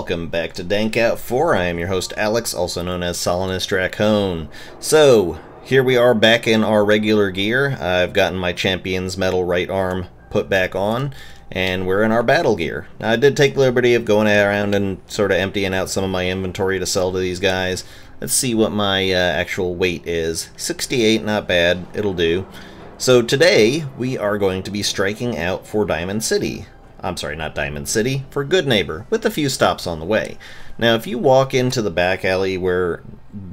welcome back to Pt4. I am your host Alex, also known as Solinus Dracone. So, here we are back in our regular gear. I've gotten my champion's metal right arm put back on, and we're in our battle gear. Now, I did take the liberty of going around and sort of emptying out some of my inventory to sell to these guys. Let's see what my actual weight is. 68, not bad, it'll do. So today, we are going to be striking out for Diamond City. I'm sorry, not Diamond City, for Good Neighbor, with a few stops on the way. Now, if you walk into the back alley where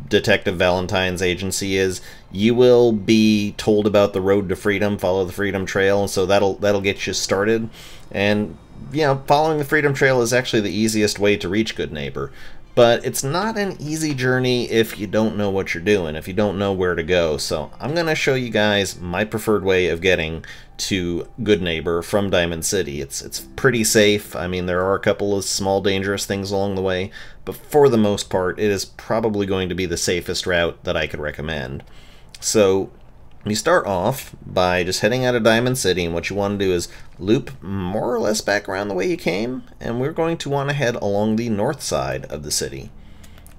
Detective Valentine's agency is, you will be told about the road to freedom, follow the Freedom Trail, and so that'll get you started. And, you know, following the Freedom Trail is actually the easiest way to reach Good Neighbor. But it's not an easy journey if you don't know what you're doing, if you don't know where to go. So I'm going to show you guys my preferred way of getting to Good Neighbor from Diamond City. It's pretty safe. I mean, there are a couple of small dangerous things along the way, but for the most part, it is probably going to be the safest route that I could recommend. So you start off by just heading out of Diamond City, and what you want to do is loop more or less back around the way you came, and we're going to want to head along the north side of the city.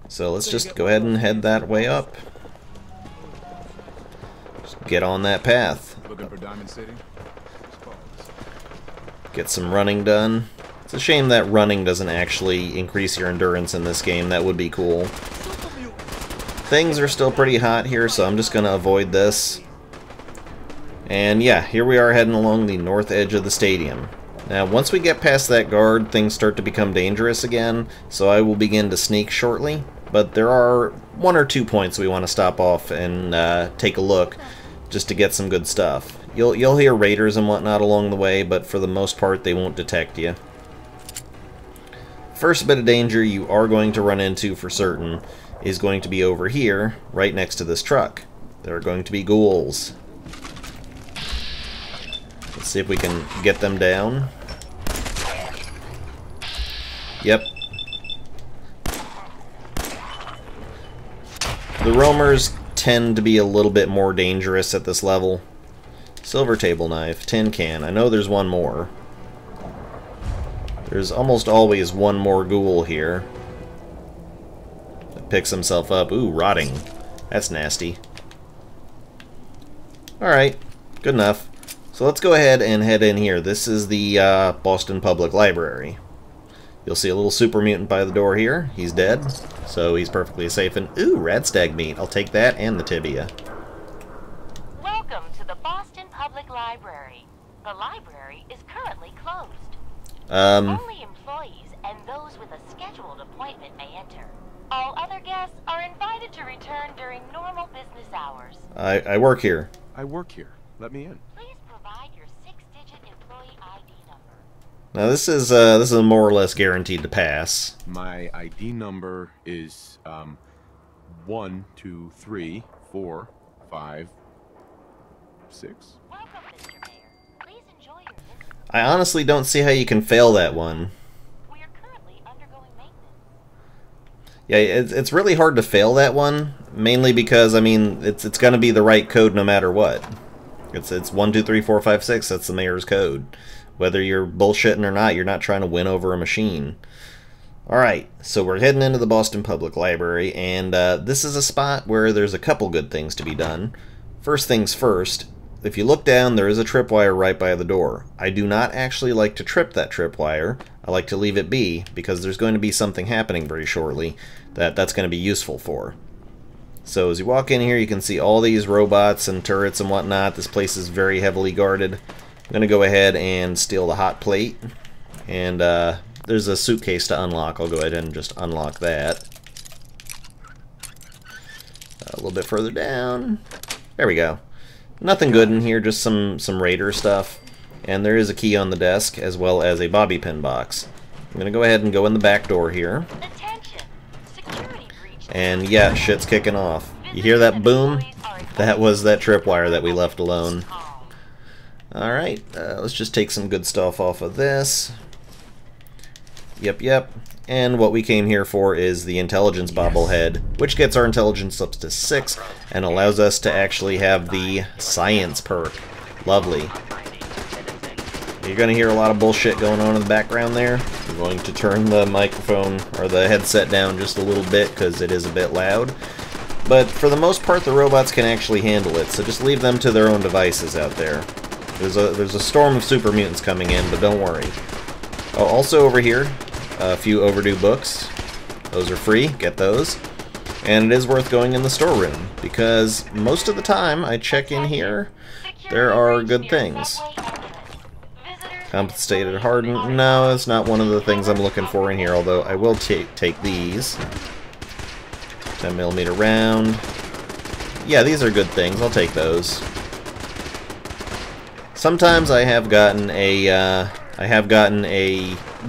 So let's just go ahead and head that way up. Just get on that path. Looking for Diamond City? Get some running done. It's a shame that running doesn't actually increase your endurance in this game. That would be cool. Things are still pretty hot here, so I'm just going to avoid this. And yeah, here we are heading along the north edge of the stadium. Now, once we get past that guard, things start to become dangerous again, so I will begin to sneak shortly. But there are one or 2 points we want to stop off and take a look, just to get some good stuff. You'll hear raiders and whatnot along the way, but for the most part, they won't detect you. First bit of danger you are going to run into for certain is going to be over here, right next to this truck. There are going to be ghouls. Let's see if we can get them down. Yep. The roamers tend to be a little bit more dangerous at this level. Silver table knife, tin can. I know there's one more. There's almost always one more ghoul here. That picks himself up. Ooh, rotting. That's nasty. Alright, good enough. So let's go ahead and head in here. This is the Boston Public Library. You'll see a little super mutant by the door here. He's dead, so he's perfectly safe. And ooh, radstag meat. I'll take that and the tibia. Welcome to the Boston Public Library. The library is currently closed. Only employees and those with a scheduled appointment may enter. All other guests are invited to return during normal business hours. I work here. I work here. Let me in. Please provide your 6-digit employee ID number. Now this is more or less guaranteed to pass. My ID number is 1, 2, 3, 4, 5, 6. Welcome, Mr. Mayor. Please enjoy your visit. I honestly don't see how you can fail that one. We are currently undergoing maintenance. Yeah, it's really hard to fail that one, mainly because, I mean, it's going to be the right code no matter what. It's 1, 2, 3, 4, 5, 6, that's the mayor's code. Whether you're bullshitting or not, you're not trying to win over a machine. Alright, so we're heading into the Boston Public Library, and this is a spot where there's a couple good things to be done. First things first, if you look down, there is a tripwire right by the door. I do not actually like to trip that tripwire. I like to leave it be, because there's going to be something happening very shortly that's going to be useful for. So as you walk in here, you can see all these robots and turrets and whatnot. This place is very heavily guarded. I'm going to go ahead and steal the hot plate. And there's a suitcase to unlock. I'll go ahead and just unlock that. A little bit further down. There we go. Nothing good in here, just some raider stuff. And there is a key on the desk, as well as a bobby pin box. I'm going to go ahead and go in the back door here. Attention! Security breach. And yeah, shit's kicking off. You hear that boom? That was that tripwire that we left alone. Alright, let's just take some good stuff off of this. Yep. And what we came here for is the intelligence bobblehead, which gets our intelligence up to 6 and allows us to actually have the science perk. Lovely. You're going to hear a lot of bullshit going on in the background there. I'm going to turn the microphone or the headset down just a little bit because it is a bit loud. But for the most part, the robots can actually handle it, so just leave them to their own devices out there. There's a storm of super mutants coming in, but don't worry. Oh, also over here, a few overdue books. Those are free, get those. And it is worth going in the storeroom, because most of the time I check in here, there are good things. Compensated hardened, no, it's not one of the things I'm looking for in here, although I will take these. 10mm round. Yeah, these are good things, I'll take those. Sometimes I have gotten a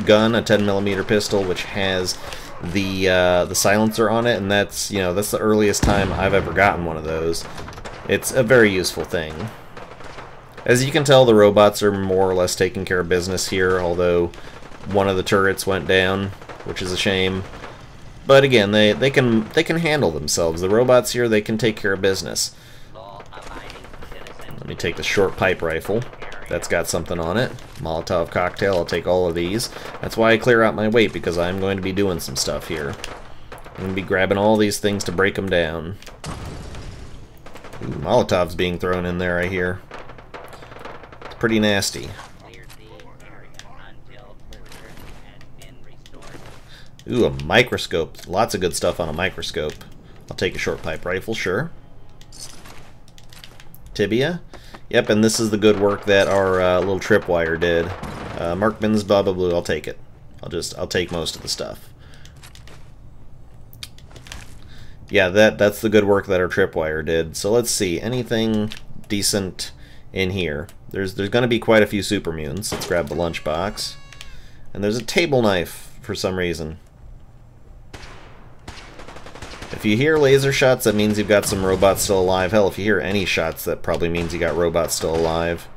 gun, a 10mm pistol, which has the silencer on it, and that's the earliest time I've ever gotten one of those. It's a very useful thing. As you can tell, the robots are more or less taking care of business here, although one of the turrets went down, which is a shame. But again, they can handle themselves. The robots here, they can take care of business. Let me take the short pipe rifle. That's got something on it. Molotov cocktail, I'll take all of these. That's why I clear out my weight, because I'm going to be doing some stuff here. I'm going to be grabbing all these things to break them down. Ooh, Molotov's being thrown in there, I hear. It's pretty nasty. Ooh, a microscope. Lots of good stuff on a microscope. I'll take a short pipe rifle, sure. Tibia. Yep, and this is the good work that our little tripwire did. Markman's blah blah blah, I'll take it. I'll take most of the stuff. Yeah, that's the good work that our tripwire did. So let's see, anything decent in here. There's going to be quite a few super mutants. Let's grab the lunchbox. And there's a table knife for some reason. If you hear laser shots, that means you've got some robots still alive. Hell, if you hear any shots, that probably means you got robots still alive.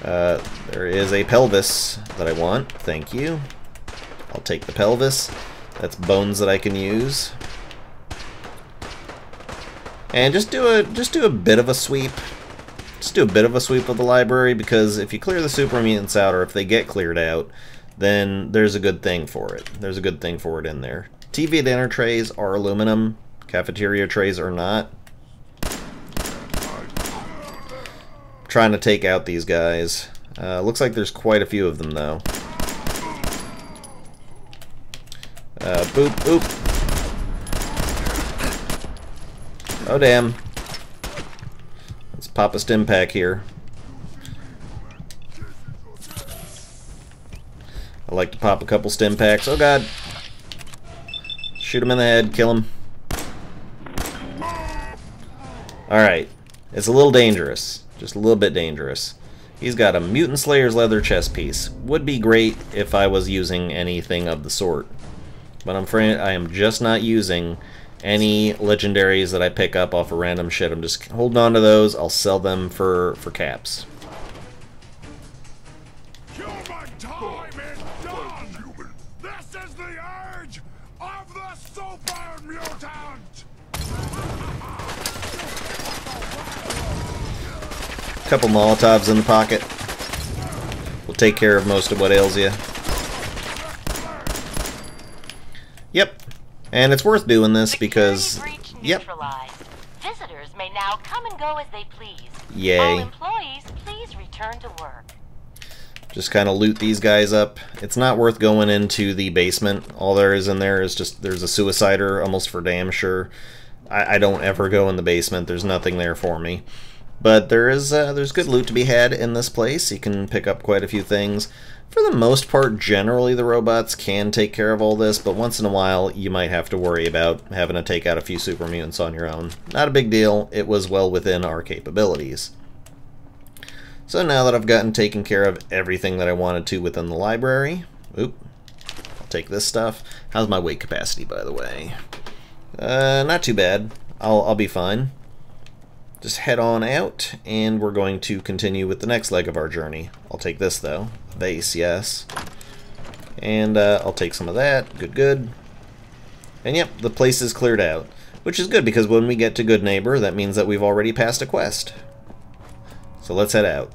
There is a pelvis that I want. Thank you. I'll take the pelvis. That's bones that I can use. And just do a bit of a sweep. Just do a bit of a sweep of the library, because if you clear the super mutants out, or if they get cleared out, then there's a good thing for it. There's a good thing for it in there. TV dinner trays are aluminum. Cafeteria trays are not. Trying to take out these guys. Looks like there's quite a few of them, though. Boop, boop. Oh, damn. Let's pop a stim pack here. I like to pop a couple stim packs. Oh, God. Shoot him in the head, kill him. Alright. It's a little dangerous. Just a little bit dangerous. He's got a Mutant Slayer's leather chest piece. Would be great if I was using anything of the sort. But I'm afraid I am just not using any legendaries that I pick up off of random shit. I'm just holding on to those. I'll sell them for caps. Couple Molotovs in the pocket. We'll take care of most of what ails you. Yep. And it's worth doing this because... Yep. Visitors may now come and go as they please. Yay. All employees, please return to work. Just kind of loot these guys up. It's not worth going into the basement. All there is in there is just... There's a suicider, almost for damn sure. I don't ever go in the basement. There's nothing there for me. But there's good loot to be had in this place. You can pick up quite a few things. For the most part, generally the robots can take care of all this, but once in a while you might have to worry about having to take out a few super mutants on your own. Not a big deal. It was well within our capabilities. So now that I've gotten taken care of everything that I wanted to within the library, I'll take this stuff. How's my weight capacity, by the way? Not too bad. I'll be fine. Just head on out, and we're going to continue with the next leg of our journey. I'll take this, though. Vase, yes. And I'll take some of that. Good, good. And yep, the place is cleared out. Which is good, because when we get to Good Neighbor, that means that we've already passed a quest. So let's head out.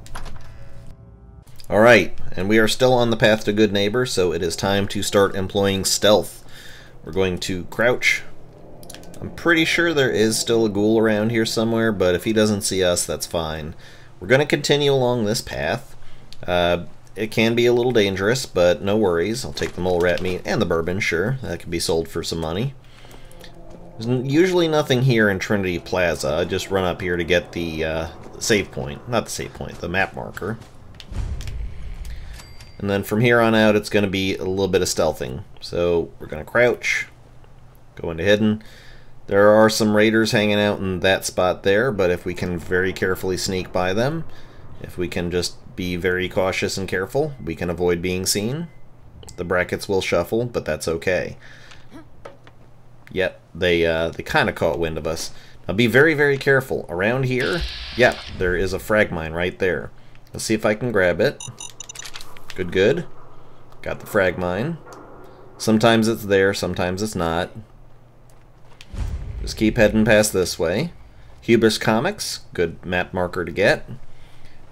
Alright, and we are still on the path to Good Neighbor, so it is time to start employing stealth. We're going to crouch. I'm pretty sure there is still a ghoul around here somewhere, but if he doesn't see us, that's fine. We're going to continue along this path. It can be a little dangerous, but no worries. I'll take the mole rat meat and the bourbon, sure. That can be sold for some money. There's usually nothing here in Trinity Plaza. I just run up here to get the save point. Not the save point, the map marker. And then from here on out, it's going to be a little bit of stealthing. So we're going to crouch, go into hidden. There are some raiders hanging out in that spot there, but if we can very carefully sneak by them, if we can just be very cautious and careful, we can avoid being seen. The brackets will shuffle, but that's okay. Yep, they kind of caught wind of us. Now be very, very careful. Around here, yep, there is a frag mine right there. Let's see if I can grab it. Good, good. Got the frag mine. Sometimes it's there, sometimes it's not. Just keep heading past this way. Hubris Comics, good map marker to get.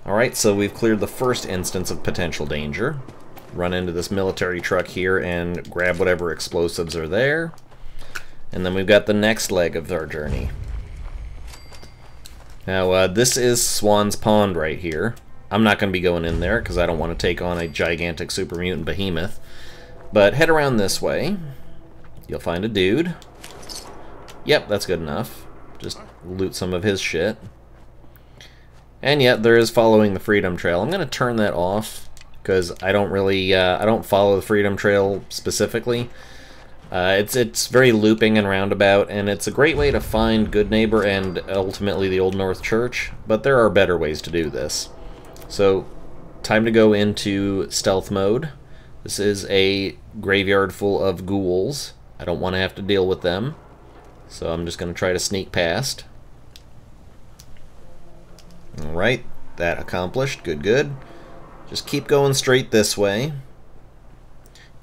Alright, so we've cleared the first instance of potential danger. Run into this military truck here and grab whatever explosives are there. And then we've got the next leg of our journey. Now, this is Swan's Pond right here. I'm not going to be going in there because I don't want to take on a gigantic super mutant behemoth. But head around this way. You'll find a dude. Yep, that's good enough. Just loot some of his shit. And yet, there is following the Freedom Trail. I'm going to turn that off because I don't really, I don't follow the Freedom Trail specifically. It's very looping and roundabout, and it's a great way to find Good Neighbor and ultimately the Old North Church, but there are better ways to do this. So, time to go into stealth mode. This is a graveyard full of ghouls. I don't want to have to deal with them, so I'm just going to try to sneak past. Alright, that accomplished. Good, good. Just keep going straight this way.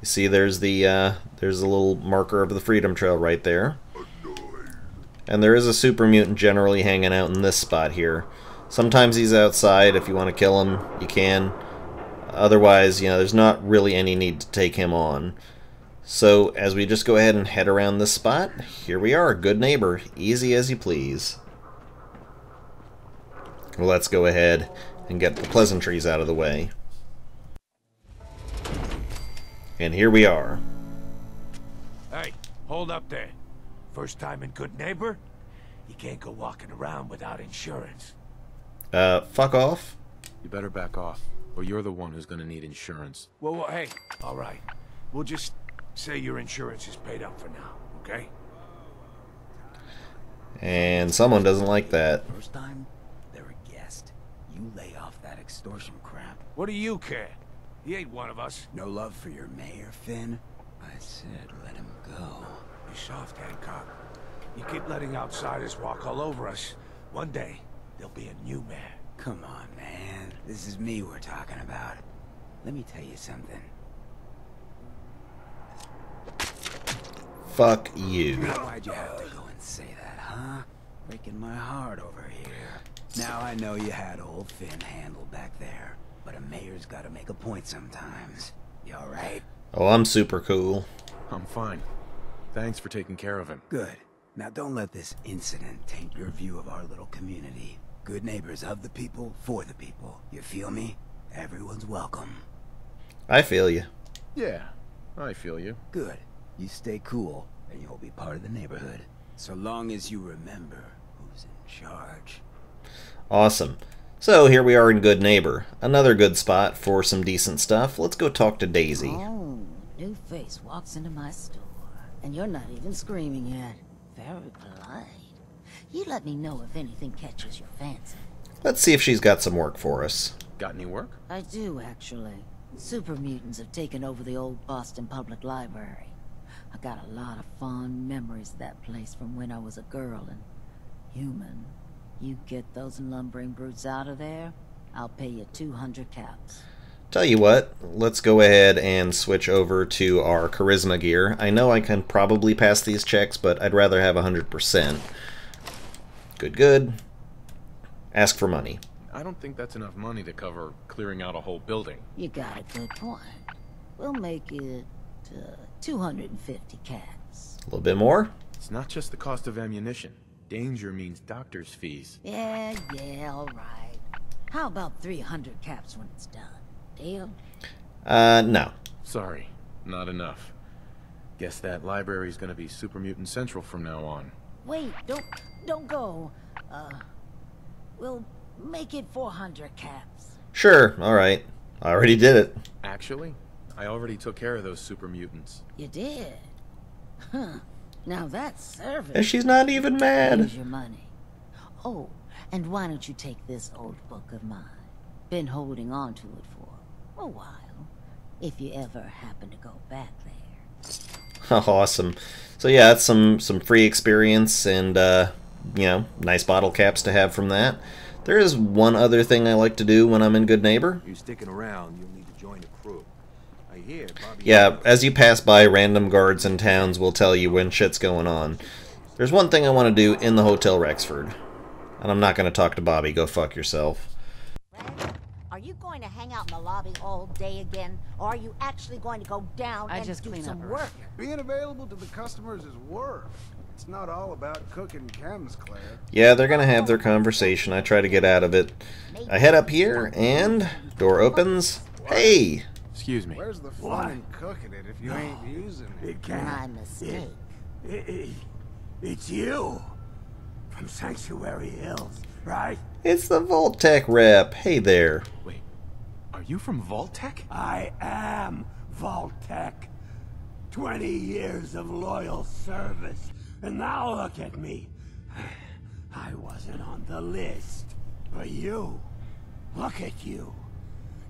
You see there's the little marker of the Freedom Trail right there. And there is a super mutant generally hanging out in this spot here. Sometimes he's outside. If you want to kill him, you can. Otherwise, you know, there's not really any need to take him on. So, as we just go ahead and head around this spot, here we are, Good Neighbor. Easy as you please. Let's go ahead and get the pleasantries out of the way. And here we are. Hey, hold up there. First time in Good Neighbor? You can't go walking around without insurance. Fuck off. You better back off, or you're the one who's gonna need insurance. Well, hey, all right. We'll just say your insurance is paid up for now, okay? And someone doesn't like that. First time, they're a guest. You lay off that extortion crap. What do you care? He ain't one of us. No love for your mayor, Finn? I said let him go. You soft, Hancock. You keep letting outsiders walk all over us. One day, there'll be a new mayor. Come on, man. This is me we're talking about. Let me tell you something. Fuck you. Why'd you have to go and say that, huh? Breaking my heart over here. Now I know you had old Finn handled back there, but a mayor's gotta make a point sometimes. You alright? Oh, I'm super cool. I'm fine. Thanks for taking care of him. Good. Now don't let this incident taint your view of our little community. Good neighbors of the people, for the people. You feel me? Everyone's welcome. I feel you. Yeah, I feel you. Good. You stay cool, and you'll be part of the neighborhood. So long as you remember who's in charge. Awesome. So here we are in Good Neighbor. Another good spot for some decent stuff. Let's go talk to Daisy. Oh, new face walks into my store, and you're not even screaming yet. Very polite. You let me know if anything catches your fancy. Let's see if she's got some work for us. Got any work? I do, actually. Super mutants have taken over the old Boston Public Library. I got a lot of fond memories of that place from when I was a girl and human. You get those lumbering brutes out of there, I'll pay you 200 caps. Tell you what, let's go ahead and switch over to our charisma gear. I know I can probably pass these checks, but I'd rather have 100%. Good, good. Ask for money. I don't think that's enough money to cover clearing out a whole building. You got a good point. We'll make it 250 caps. A little bit more? It's not just the cost of ammunition. Danger means doctor's fees. Yeah, all right. How about 300 caps when it's done? Deal? No. Sorry, not enough. Guess that library's gonna be Super Mutant Central from now on. Wait, don't go. We'll make it 400 caps. Sure, alright. I already did it. Actually, I already took care of those super mutants. You did? Huh. Now that's service. And she's not even mad. Here's your money. Oh, and why don't you take this old book of mine? Been holding on to it for a while. If you ever happen to go back there. Awesome. So yeah, that's some free experience and, you know, nice bottle caps to have from that. There is one other thing I like to do when I'm in Good Neighbor. You're sticking around, you'll need to join the crew. I hear Bobby... Yeah, as you pass by, random guards in towns will tell you when shit's going on. There's one thing I want to do in the Hotel Rexford. And I'm not going to talk to Bobby. Go fuck yourself. Are you going to hang out in the lobby all day again? Or are you actually going to go down and do some work? Being available to the customers is work. It's not all about cooking chems, Claire. Yeah, they're going to have their conversation. I try to get out of it. I head up here, and door opens. Hey! Excuse me. Where's the fun in cooking it if you ain't using it? My mistake. It's you. From Sanctuary Hills, right? It's the Vault-Tec rep. Hey there. Wait, are you from Vault-Tec? I am Vault-Tec. 20 years of loyal service. And now look at me. I wasn't on the list. But you, look at you.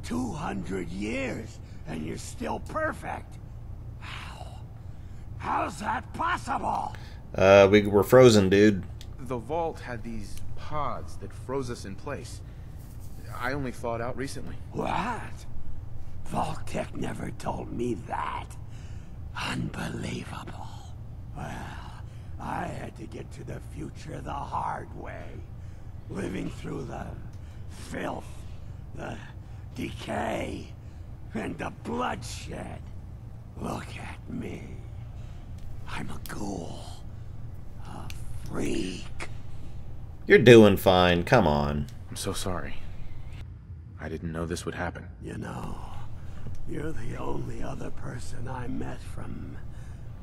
200 years, and you're still perfect. How's that possible? We were frozen, dude. The vault had these pods that froze us in place. I only thawed out recently. What? Vault-Tec never told me that. Unbelievable. Well, I had to get to the future the hard way. Living through the filth, the decay, and the bloodshed. Look at me. I'm a ghoul. A freak. You're doing fine. Come on. I'm so sorry. I didn't know this would happen. You know, you're the only other person I met from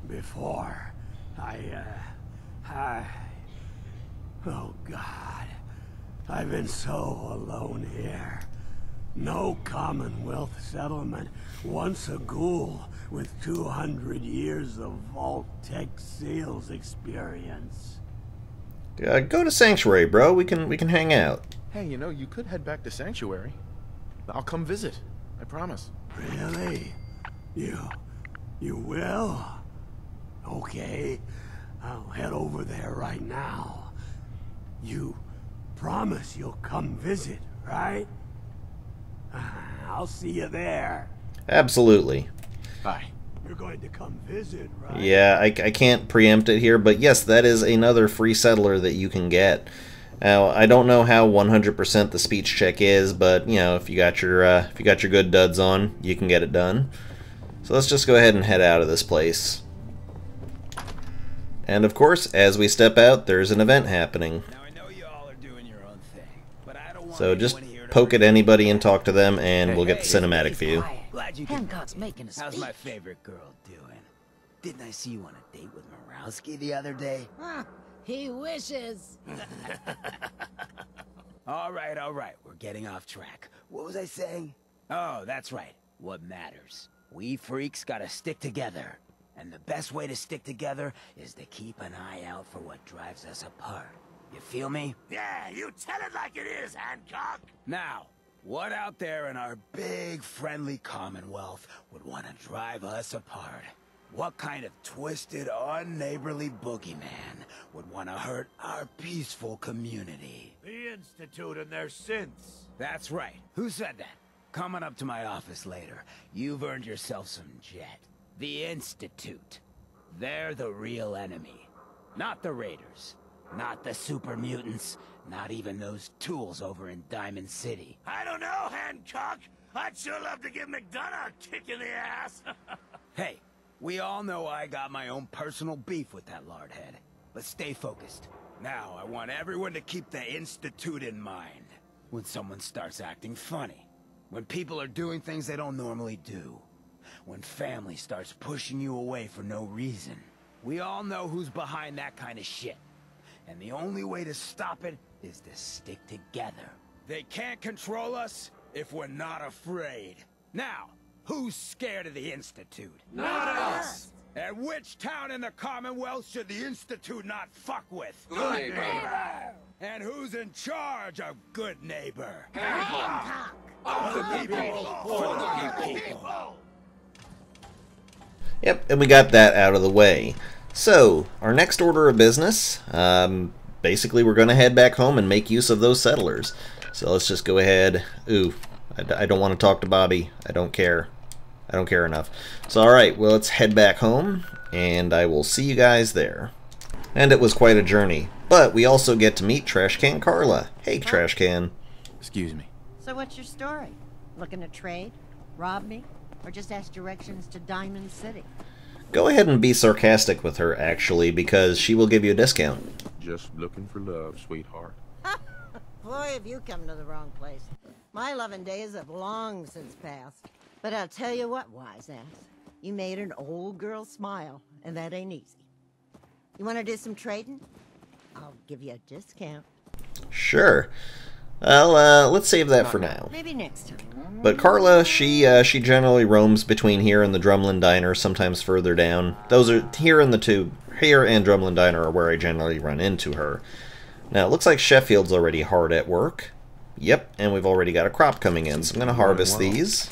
before. Oh God. I've been so alone here. No Commonwealth settlement. Once a ghoul with 200 years of Vault-Tec sales experience. Go to Sanctuary, bro. We can hang out. Hey, you know, you could head back to Sanctuary. I'll come visit. I promise. Really? You will? Okay. I'll head over there right now. You promise you'll come visit, right? I'll see you there. Absolutely. Bye. You're going to come visit, right? Yeah, I can't preempt it here, but yes, that is another free settler that you can get. Now, I don't know how 100% the speech check is, but you know, if you got your good duds on, you can get it done. So let's just go ahead and head out of this place. And of course, as we step out, there's an event happening. Now I know you all are doing your own thing, but I don't want So just poke at anybody and talk to them, and we'll get the cinematic view. Glad you Hancock's making a speech. How's my favorite girl doing? Didn't I see you on a date with Morowski the other day? Huh, he wishes. All right, we're getting off track. What was I saying? Oh, that's right. What matters. We freaks gotta stick together. And the best way to stick together is to keep an eye out for what drives us apart. You feel me? Yeah, you tell it like it is, Hancock. Now, what out there in our big friendly Commonwealth would want to drive us apart? What kind of twisted, unneighborly boogeyman would want to hurt our peaceful community? The Institute and their synths. That's right. Who said that? Coming up to my office later. You've earned yourself some jet. The Institute. They're the real enemy. Not the Raiders. Not the super mutants. Not even those tools over in Diamond City. I don't know, Hancock. I'd sure love to give McDonough a kick in the ass. Hey, we all know I got my own personal beef with that lardhead. Let's stay focused. Now, I want everyone to keep the Institute in mind. When someone starts acting funny. When people are doing things they don't normally do. When family starts pushing you away for no reason. We all know who's behind that kind of shit. And the only way to stop it is to stick together. They can't control us if we're not afraid. Now, who's scared of the Institute? Not us! And which town in the Commonwealth should the Institute not fuck with? Good neighbor! And who's in charge of good neighbor? Hancock! Of the people, for the people! Yep, and we got that out of the way. So, our next order of business, basically we're going to head back home and make use of those settlers. So let's just go ahead. Ooh, I don't want to talk to Bobby. I don't care. I don't care enough. So alright, well let's head back home, and I will see you guys there. And it was quite a journey. But we also get to meet Trash Can Carla. Hey, Trash Can. Excuse me. So what's your story? Looking to trade? Rob me? Or just ask directions to Diamond City? Go ahead and be sarcastic with her, actually, because she will give you a discount. Just looking for love, sweetheart. Boy, have you come to the wrong place. My loving days have long since passed. But I'll tell you what, wise ass. You made an old girl smile, and that ain't easy. You want to do some trading? I'll give you a discount. Sure. Well, let's save that for now. Maybe next time. But Carla, she generally roams between here and the Drumlin Diner, sometimes further down. Those are here and Drumlin Diner are where I generally run into her. Now, it looks like Sheffield's already hard at work. Yep, and we've already got a crop coming in, so I'm going to harvest these.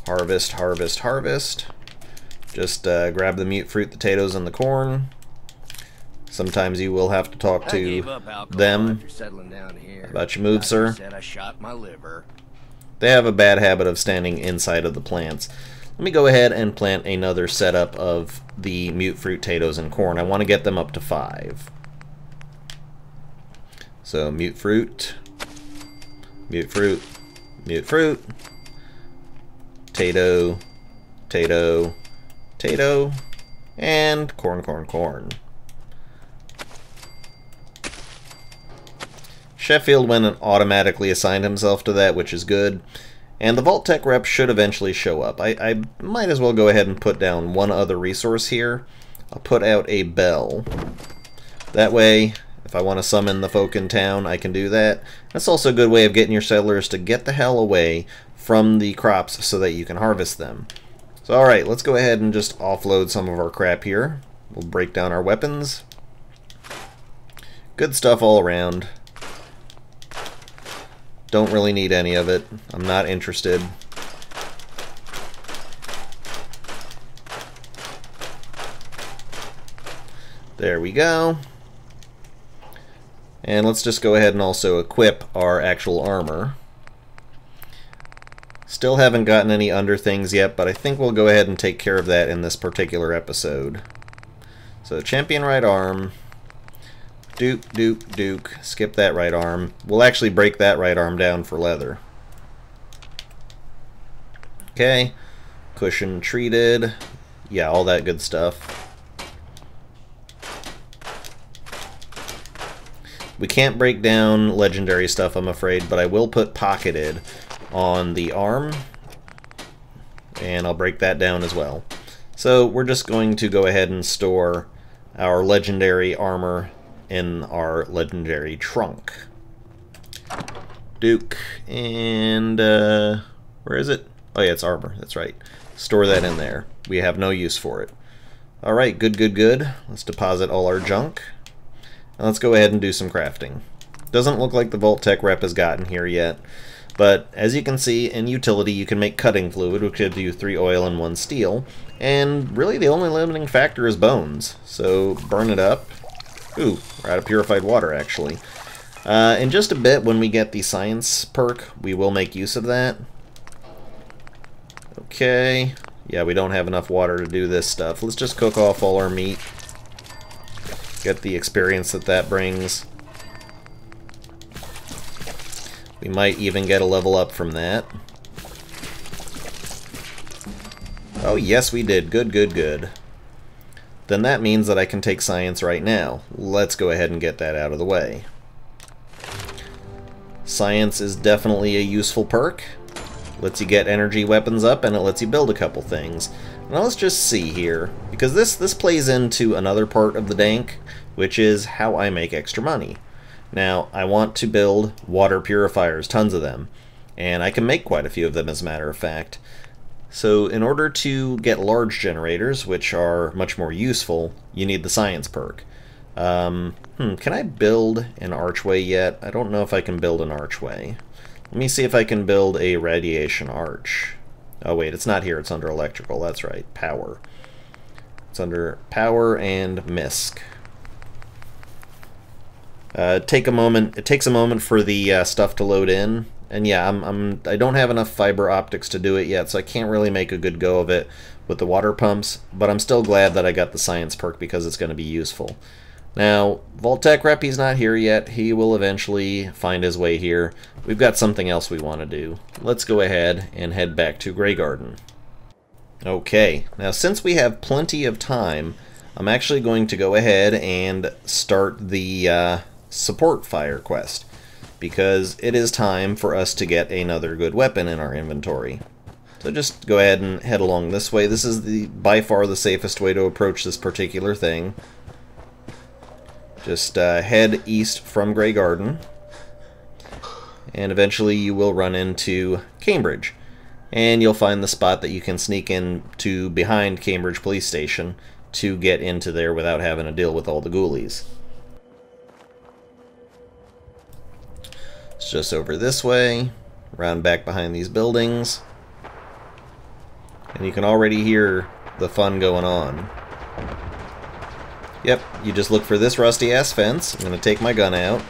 Harvest, harvest, harvest. Just grab the mute fruit, potatoes, and the corn. Sometimes you will have to talk to them about your move, sir. Said I shot my liver. They have a bad habit of standing inside of the plants. Let me go ahead and plant another setup of the mute fruit, potatoes, and corn. I want to get them up to 5. So mute fruit, mute fruit, mute fruit, potato, potato, potato, and corn, corn, corn. Sheffield went and automatically assigned himself to that, which is good. And the Vault Tech rep should eventually show up. I might as well go ahead and put down one other resource here. I'll put out a bell. That way, if I want to summon the folk in town, I can do that. That's also a good way of getting your settlers to get the hell away from the crops so that you can harvest them. So alright, let's go ahead and just offload some of our crap here. We'll break down our weapons. Good stuff all around. Don't really need any of it. I'm not interested. There we go. And let's just go ahead and also equip our actual armor. Still haven't gotten any under things yet, but I think we'll go ahead and take care of that in this particular episode. So, champion right arm. Duke, Duke, Duke. Skip that right arm. We'll actually break that right arm down for leather. Okay. Cushion treated. Yeah, all that good stuff. We can't break down legendary stuff, I'm afraid, but I will put pocketed on the arm. And I'll break that down as well. So we're just going to go ahead and store our legendary armor in our legendary trunk. Duke, and where is it? Oh yeah, it's armor, that's right. Store that in there. We have no use for it. Alright, good, good, good. Let's deposit all our junk. And let's go ahead and do some crafting. Doesn't look like the Vault Tech rep has gotten here yet, but as you can see, in utility you can make cutting fluid, which gives you 3 oil and 1 steel, and really the only limiting factor is bones. So burn it up. Ooh, we're out of purified water, actually. In just a bit, when we get the science perk, we will make use of that. Okay. Yeah, we don't have enough water to do this stuff. Let's just cook off all our meat. Get the experience that brings. We might even get a level up from that. Oh, yes, we did. Good, good, good. Then that means that I can take science right now. Let's go ahead and get that out of the way. Science is definitely a useful perk. Lets you get energy weapons up, and it lets you build a couple things. Now let's just see here, because this plays into another part of the dank, which is how I make extra money. Now, I want to build water purifiers, tons of them, and I can make quite a few of them as a matter of fact. So in order to get large generators, which are much more useful, you need the science perk. Can I build an archway yet? I don't know if I can build an archway. Let me see if I can build a radiation arch. Oh wait, it's not here, it's under electrical, that's right, power. It's under power and misc. It takes a moment for the stuff to load in, and yeah, I don't have enough fiber optics to do it yet, so I can't really make a good go of it with the water pumps, but I'm still glad that I got the science perk because it's going to be useful. Now, Vault-Tec Rep, he's not here yet. He will eventually find his way here. We've got something else we want to do. Let's go ahead and head back to Grey Garden. Okay, now since we have plenty of time, I'm actually going to go ahead and start the support fire quest, because it is time for us to get another good weapon in our inventory. So just go ahead and head along this way. This is by far the safest way to approach this particular thing. Just head east from Grey Garden, and eventually you will run into Cambridge. And you'll find the spot that you can sneak in to behind Cambridge Police Station to get into there without having to deal with all the ghoulies. It's just over this way, round back behind these buildings, and you can already hear the fun going on. Yep, you just look for this rusty-ass fence. I'm going to take my gun out,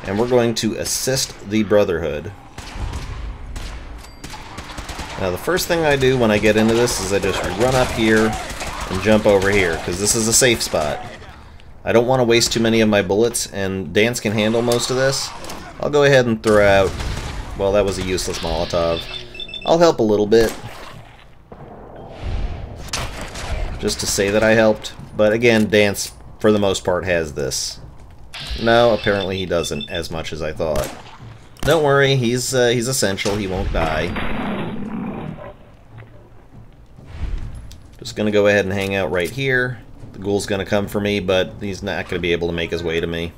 and we're going to assist the Brotherhood. Now, the first thing I do when I get into this is I just run up here and jump over here, because this is a safe spot. I don't want to waste too many of my bullets, and Dance can handle most of this. I'll go ahead and throw out... Well, that was a useless Molotov. I'll help a little bit, just to say that I helped. But again, Dance, for the most part, has this. No, apparently he doesn't, as much as I thought. Don't worry, he's essential, he won't die. Just gonna go ahead and hang out right here. The ghoul's gonna come for me, but he's not gonna be able to make his way to me.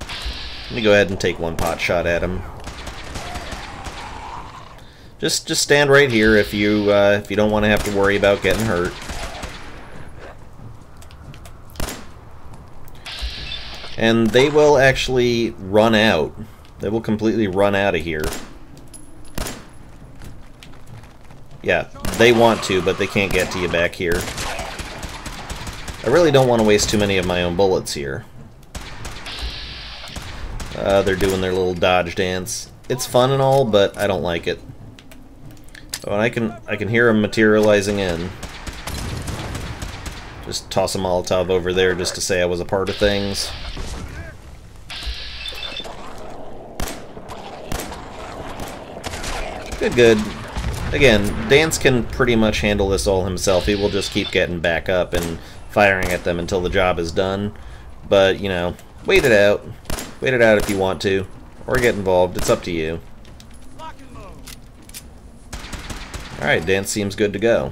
Let me go ahead and take one pot shot at him. Just stand right here if you don't want to have to worry about getting hurt. And they will actually run out. They will completely run out of here. Yeah, they want to, but they can't get to you back here. I really don't want to waste too many of my own bullets here. They're doing their little dodge dance. It's fun and all, but I don't like it. Oh, and I can hear them materializing in. Just toss a Molotov over there just to say I was a part of things. Good, good. Again, Dance can pretty much handle this all himself. He will just keep getting back up and firing at them until the job is done. But, you know, wait it out. Wait it out if you want to. Or get involved. It's up to you. Alright, Dance seems good to go.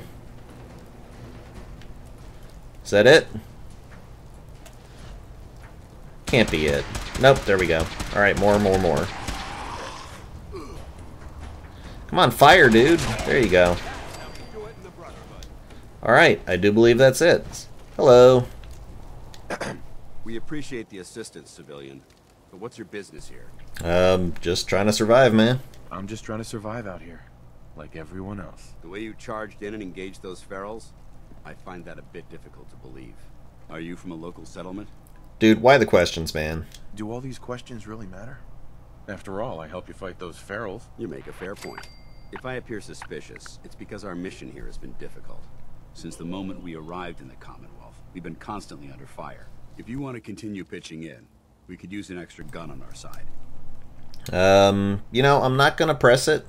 Is that it? Can't be it. Nope, there we go. Alright, more. Come on, fire, dude. There you go. Alright, I do believe that's it. Hello. We appreciate the assistance, civilian. But what's your business here? Just trying to survive, man. I'm just trying to survive out here, like everyone else. The way you charged in and engaged those ferals, I find that a bit difficult to believe. Are you from a local settlement? Dude, why the questions, man? Do all these questions really matter? After all, I help you fight those ferals. You make a fair point. If I appear suspicious, it's because our mission here has been difficult. Since the moment we arrived in the Commonwealth, we've been constantly under fire. If you want to continue pitching in, we could use an extra gun on our side. You know, I'm not gonna press it.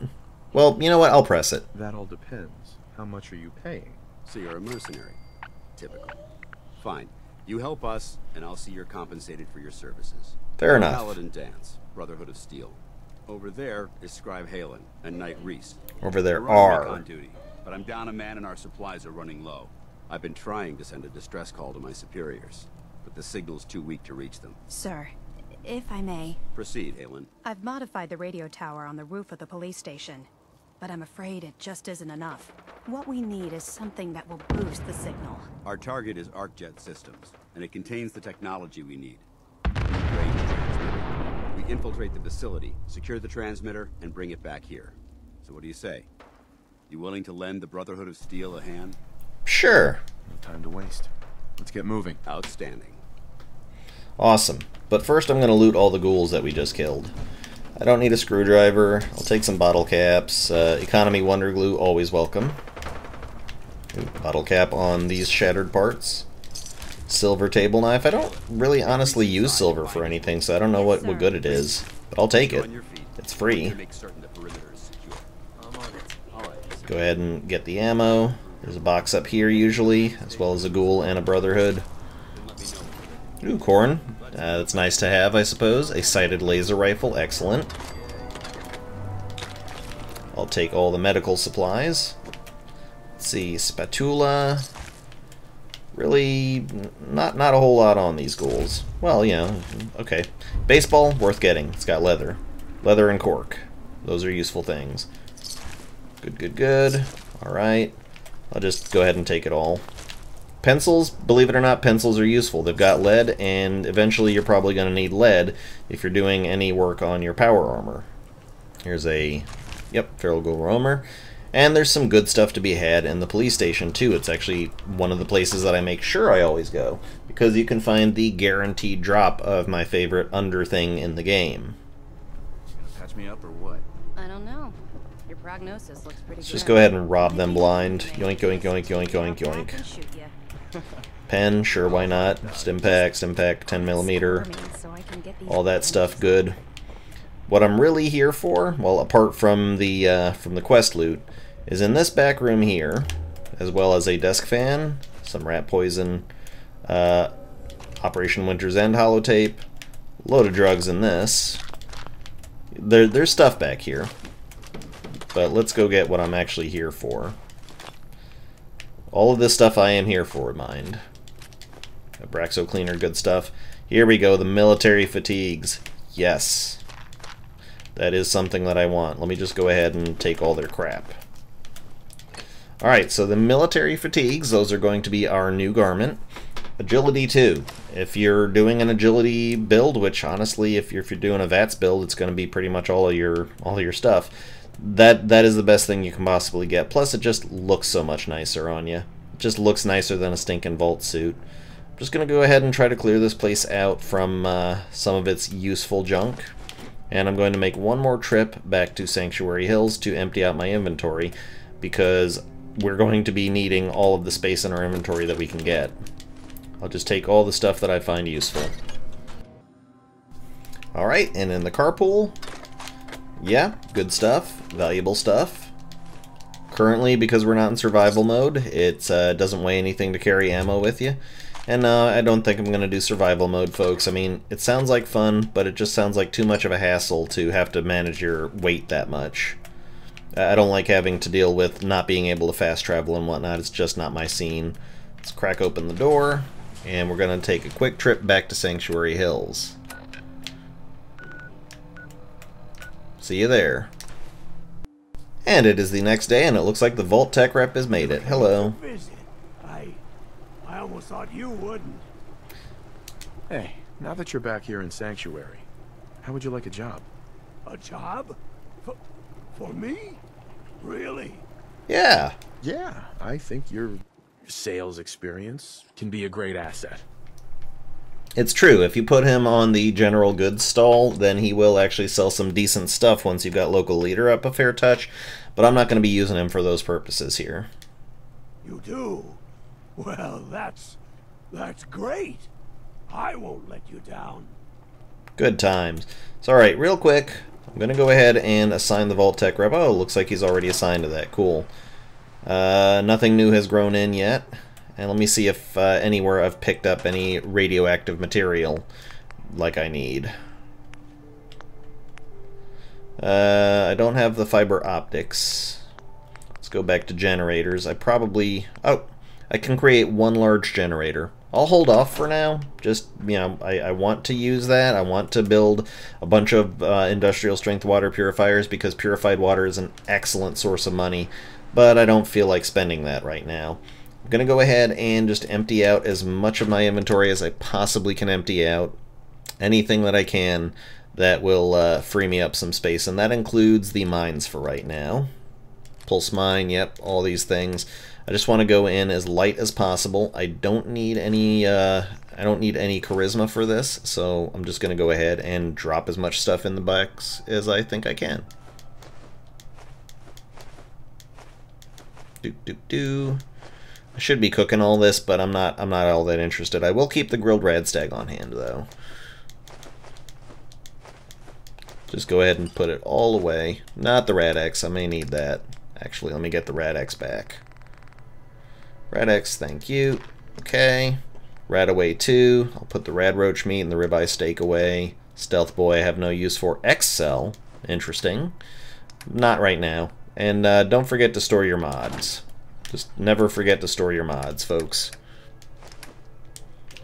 Well, you know what? I'll press it. That all depends. How much are you paying? So you're a mercenary. Typical. Fine. You help us, and I'll see you're compensated for your services. Fair enough. Paladin Dance, Brotherhood of Steel. Over there is Scribe Halen and Knight Reese. Over there We're on are. recon duty, but I'm down a man and our supplies are running low. I've been trying to send a distress call to my superiors, but the signal's too weak to reach them. Sir, if I may. Proceed, Halen. I've modified the radio tower on the roof of the police station, but I'm afraid it just isn't enough. What we need is something that will boost the signal. Our target is Arcjet systems, and it contains the technology we need. Range transmitter. We infiltrate the facility, secure the transmitter, and bring it back here. So what do you say? You willing to lend the Brotherhood of Steel a hand? Sure. No time to waste. Let's get moving. Outstanding. Awesome. But first I'm going to loot all the ghouls that we just killed. I don't need a screwdriver. I'll take some bottle caps. Economy Wonder Glue, always welcome. Ooh, bottle cap on these shattered parts. Silver table knife. I don't really honestly use silver for anything, so I don't know what good it is. But I'll take it. It's free. Go ahead and get the ammo. There's a box up here usually, as well as a ghoul and a Brotherhood. Ooh, corn. That's nice to have, I suppose. A sighted laser rifle, excellent. I'll take all the medical supplies. Let's see, spatula. Really, not a whole lot on these ghouls. Well, you know, okay. Baseball, worth getting. It's got leather. Leather and cork. Those are useful things. Good, good, good. Alright. I'll just go ahead and take it all. Pencils, believe it or not, pencils are useful. They've got lead, and eventually you're probably going to need lead if you're doing any work on your power armor. Here's a, yep, feral ghoul roamer. And there's some good stuff to be had in the police station, too. It's actually one of the places that I make sure I always go, because you can find the guaranteed drop of my favorite under thing in the game. You gonna patch me up or what? I don't know. Your prognosis looks pretty Let's good. just go ahead and rob them blind. Yoink, yoink, yoink, yoink, yoink, yoink. Pen, sure, why not? Stimpack, 10mm. All that stuff, good. What I'm really here for, well, apart from the quest loot, is in this back room here, as well as a desk fan, some rat poison, Operation Winter's End holotape, load of drugs in this. There's stuff back here, but let's go get what I'm actually here for. All of this stuff I am here for, mind. A Braxo cleaner, good stuff. Here we go, the military fatigues. Yes. That is something that I want. Let me just go ahead and take all their crap. Alright, so the military fatigues, those are going to be our new garment. Agility 2. If you're doing an agility build, which honestly, if you're doing a VATS build, it's going to be pretty much all of your stuff. That is the best thing you can possibly get. Plus, it just looks so much nicer on you. It just looks nicer than a stinking vault suit. I'm just going to go ahead and try to clear this place out from some of its useful junk. And I'm going to make one more trip back to Sanctuary Hills to empty out my inventory, because we're going to be needing all of the space in our inventory that we can get. I'll just take all the stuff that I find useful. Alright, and in the carpool, yeah, good stuff, valuable stuff. Currently, because we're not in survival mode, it doesn't weigh anything to carry ammo with you. And I don't think I'm going to do survival mode, folks. I mean, it sounds like fun, but it just sounds like too much of a hassle to have to manage your weight that much. I don't like having to deal with not being able to fast travel and whatnot. It's just not my scene. Let's crack open the door, and we're going to take a quick trip back to Sanctuary Hills. See you there. And it is the next day, and it looks like the Vault Tech rep has made it. Hello. I almost thought you wouldn't. Hey, now that you're back here in Sanctuary, how would you like a job? A job? For me? Really? Yeah. Yeah, I think your sales experience can be a great asset. It's true. If you put him on the general goods stall, then he will actually sell some decent stuff once you've got local leader up a fair touch, but I'm not going to be using him for those purposes here. You do? Well, that's great. I won't let you down. Good times. So, alright, real quick, I'm going to go ahead and assign the Vault Tech rep. Oh, looks like he's already assigned to that. Cool. Nothing new has grown in yet. And let me see if anywhere I've picked up any radioactive material like I need. I don't have the fiber optics. Let's go back to generators. I probably... Oh, I can create one large generator. I'll hold off for now. Just, you know, I want to use that. I want to build a bunch of industrial strength water purifiers because purified water is an excellent source of money, but I don't feel like spending that right now. I'm going to go ahead and just empty out as much of my inventory as I possibly can empty out. Anything that I can that will free me up some space, and that includes the mines for right now. Pulse mine, yep, all these things. I just want to go in as light as possible. I don't need any charisma for this, so I'm just going to go ahead and drop as much stuff in the box as I think I can. I should be cooking all this, but I'm not all that interested. I will keep the grilled radstag on hand though. Just go ahead and put it all away. Not the Rad-X, I may need that. Actually, let me get the Rad-X back. Rad-X, thank you. Okay. Rad-Away 2. I'll put the Rad Roach meat and the ribeye steak away. Stealth Boy I have no use for. X-Cell. Interesting. Not right now. And don't forget to store your mods. Just never forget to store your mods, folks.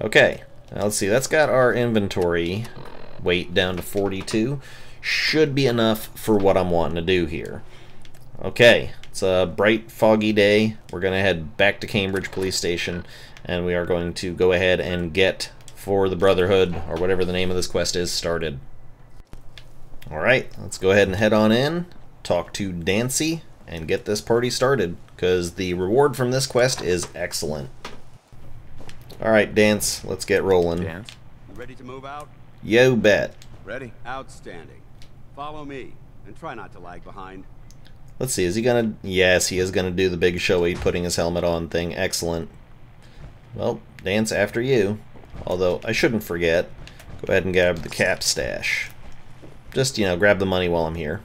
Okay. Now let's see. That's got our inventory weight down to 42. Should be enough for what I'm wanting to do here. Okay, it's a bright, foggy day. We're going to head back to Cambridge Police Station, and we are going to go ahead and get For the Brotherhood, or whatever the name of this quest is, started. Alright, let's go ahead and head on in, talk to Dancy, and get this party started, because the reward from this quest is excellent. Alright, Dance, let's get rolling. Dance? You ready to move out? Yo, bet. Ready. Outstanding. Follow me, and try not to lag behind. Let's see, is he gonna... Yes, he is gonna do the big showy putting his helmet on thing. Excellent. Well, Dance, after you. Although, I shouldn't forget. Go ahead and grab the cap stash. Just, you know, grab the money while I'm here.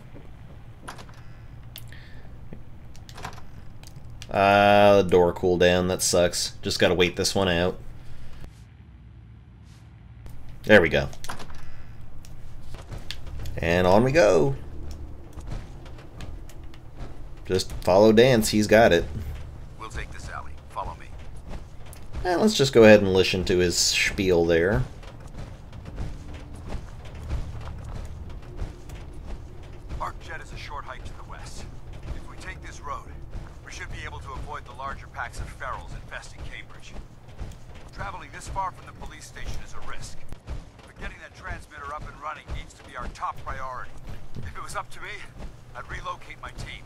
The door cooldown, that sucks. Just gotta wait this one out. There we go. And on we go. Just follow Dance, he's got it. We'll take this alley. Follow me. And let's just go ahead and listen to his spiel there. Arcjet is a short hike to the west. If we take this road, we should be able to avoid the larger packs of ferals infesting Cambridge. Traveling this far from the police station is a risk. But getting that transmitter up and running needs to be our top priority. If it was up to me, I'd relocate my team.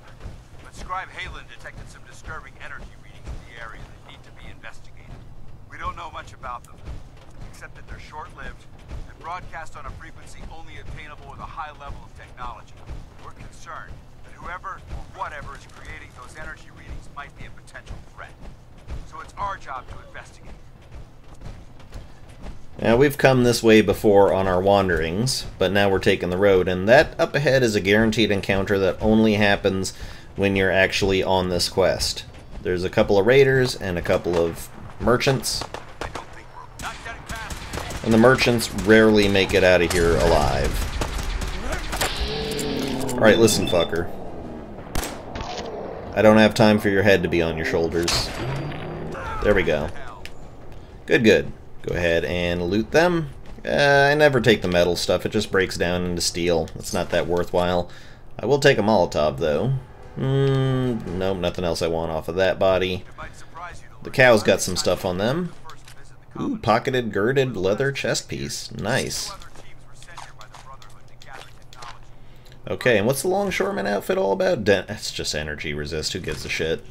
But Scribe Halen detected some disturbing energy readings in the area that need to be investigated. We don't know much about them, except that they're short-lived and broadcast on a frequency only obtainable with a high level of technology. We're concerned that whoever or whatever is creating those energy readings might be a potential threat. So it's our job to investigate. Now, we've come this way before on our wanderings, but now we're taking the road, and that up ahead is a guaranteed encounter that only happens when you're actually on this quest. There's a couple of raiders and a couple of merchants, and the merchants rarely make it out of here alive. Alright, listen, fucker. I don't have time for your head to be on your shoulders. There we go. Good, good. Go ahead and loot them. I never take the metal stuff, it just breaks down into steel. It's not that worthwhile. I will take a Molotov, though. Nope, nothing else I want off of that body. The cow's got some stuff on them. Ooh, pocketed, girded leather chest piece. Nice. Okay, and what's the longshoreman outfit all about? It's just energy resist, who gives a shit?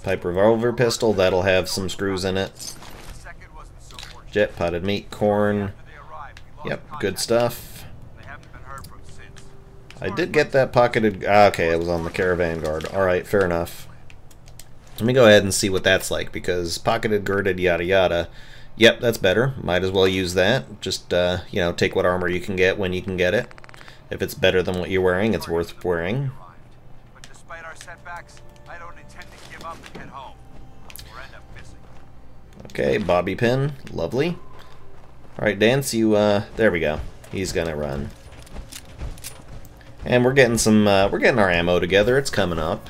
Pipe revolver pistol, that'll have some screws in it. Jet, potted meat, corn. Yep, good stuff. I did get that pocketed... okay, it was on the caravan guard. Alright, fair enough. Let me go ahead and see what that's like, because pocketed, girded, yada yada. Yep, that's better. Might as well use that. Just, you know, take what armor you can get when you can get it. If it's better than what you're wearing, it's worth wearing. But despite our setbacks, I don't intend to give up and head home. We'll end up missing. Okay, bobby pin. Lovely. Alright, Dance, you, there we go. He's gonna run. And we're getting some, we're getting our ammo together. It's coming up.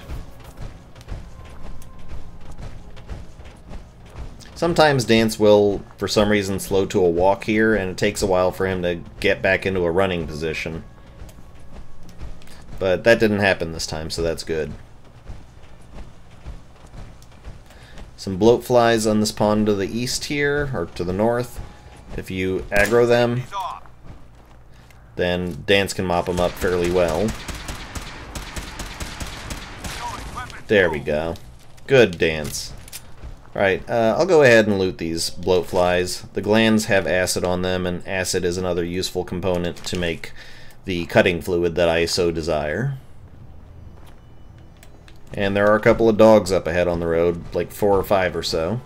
Sometimes Dance will, for some reason, slow to a walk here, and it takes a while for him to get back into a running position. But that didn't happen this time, so that's good. Some bloat flies on this pond to the east here, or to the north. If you aggro them, then Dance can mop them up fairly well. There we go. Good, Dance. Alright, I'll go ahead and loot these bloat flies. The glands have acid on them, and acid is another useful component to make the cutting fluid that I so desire. And there are a couple of dogs up ahead on the road, like 4 or 5 or so.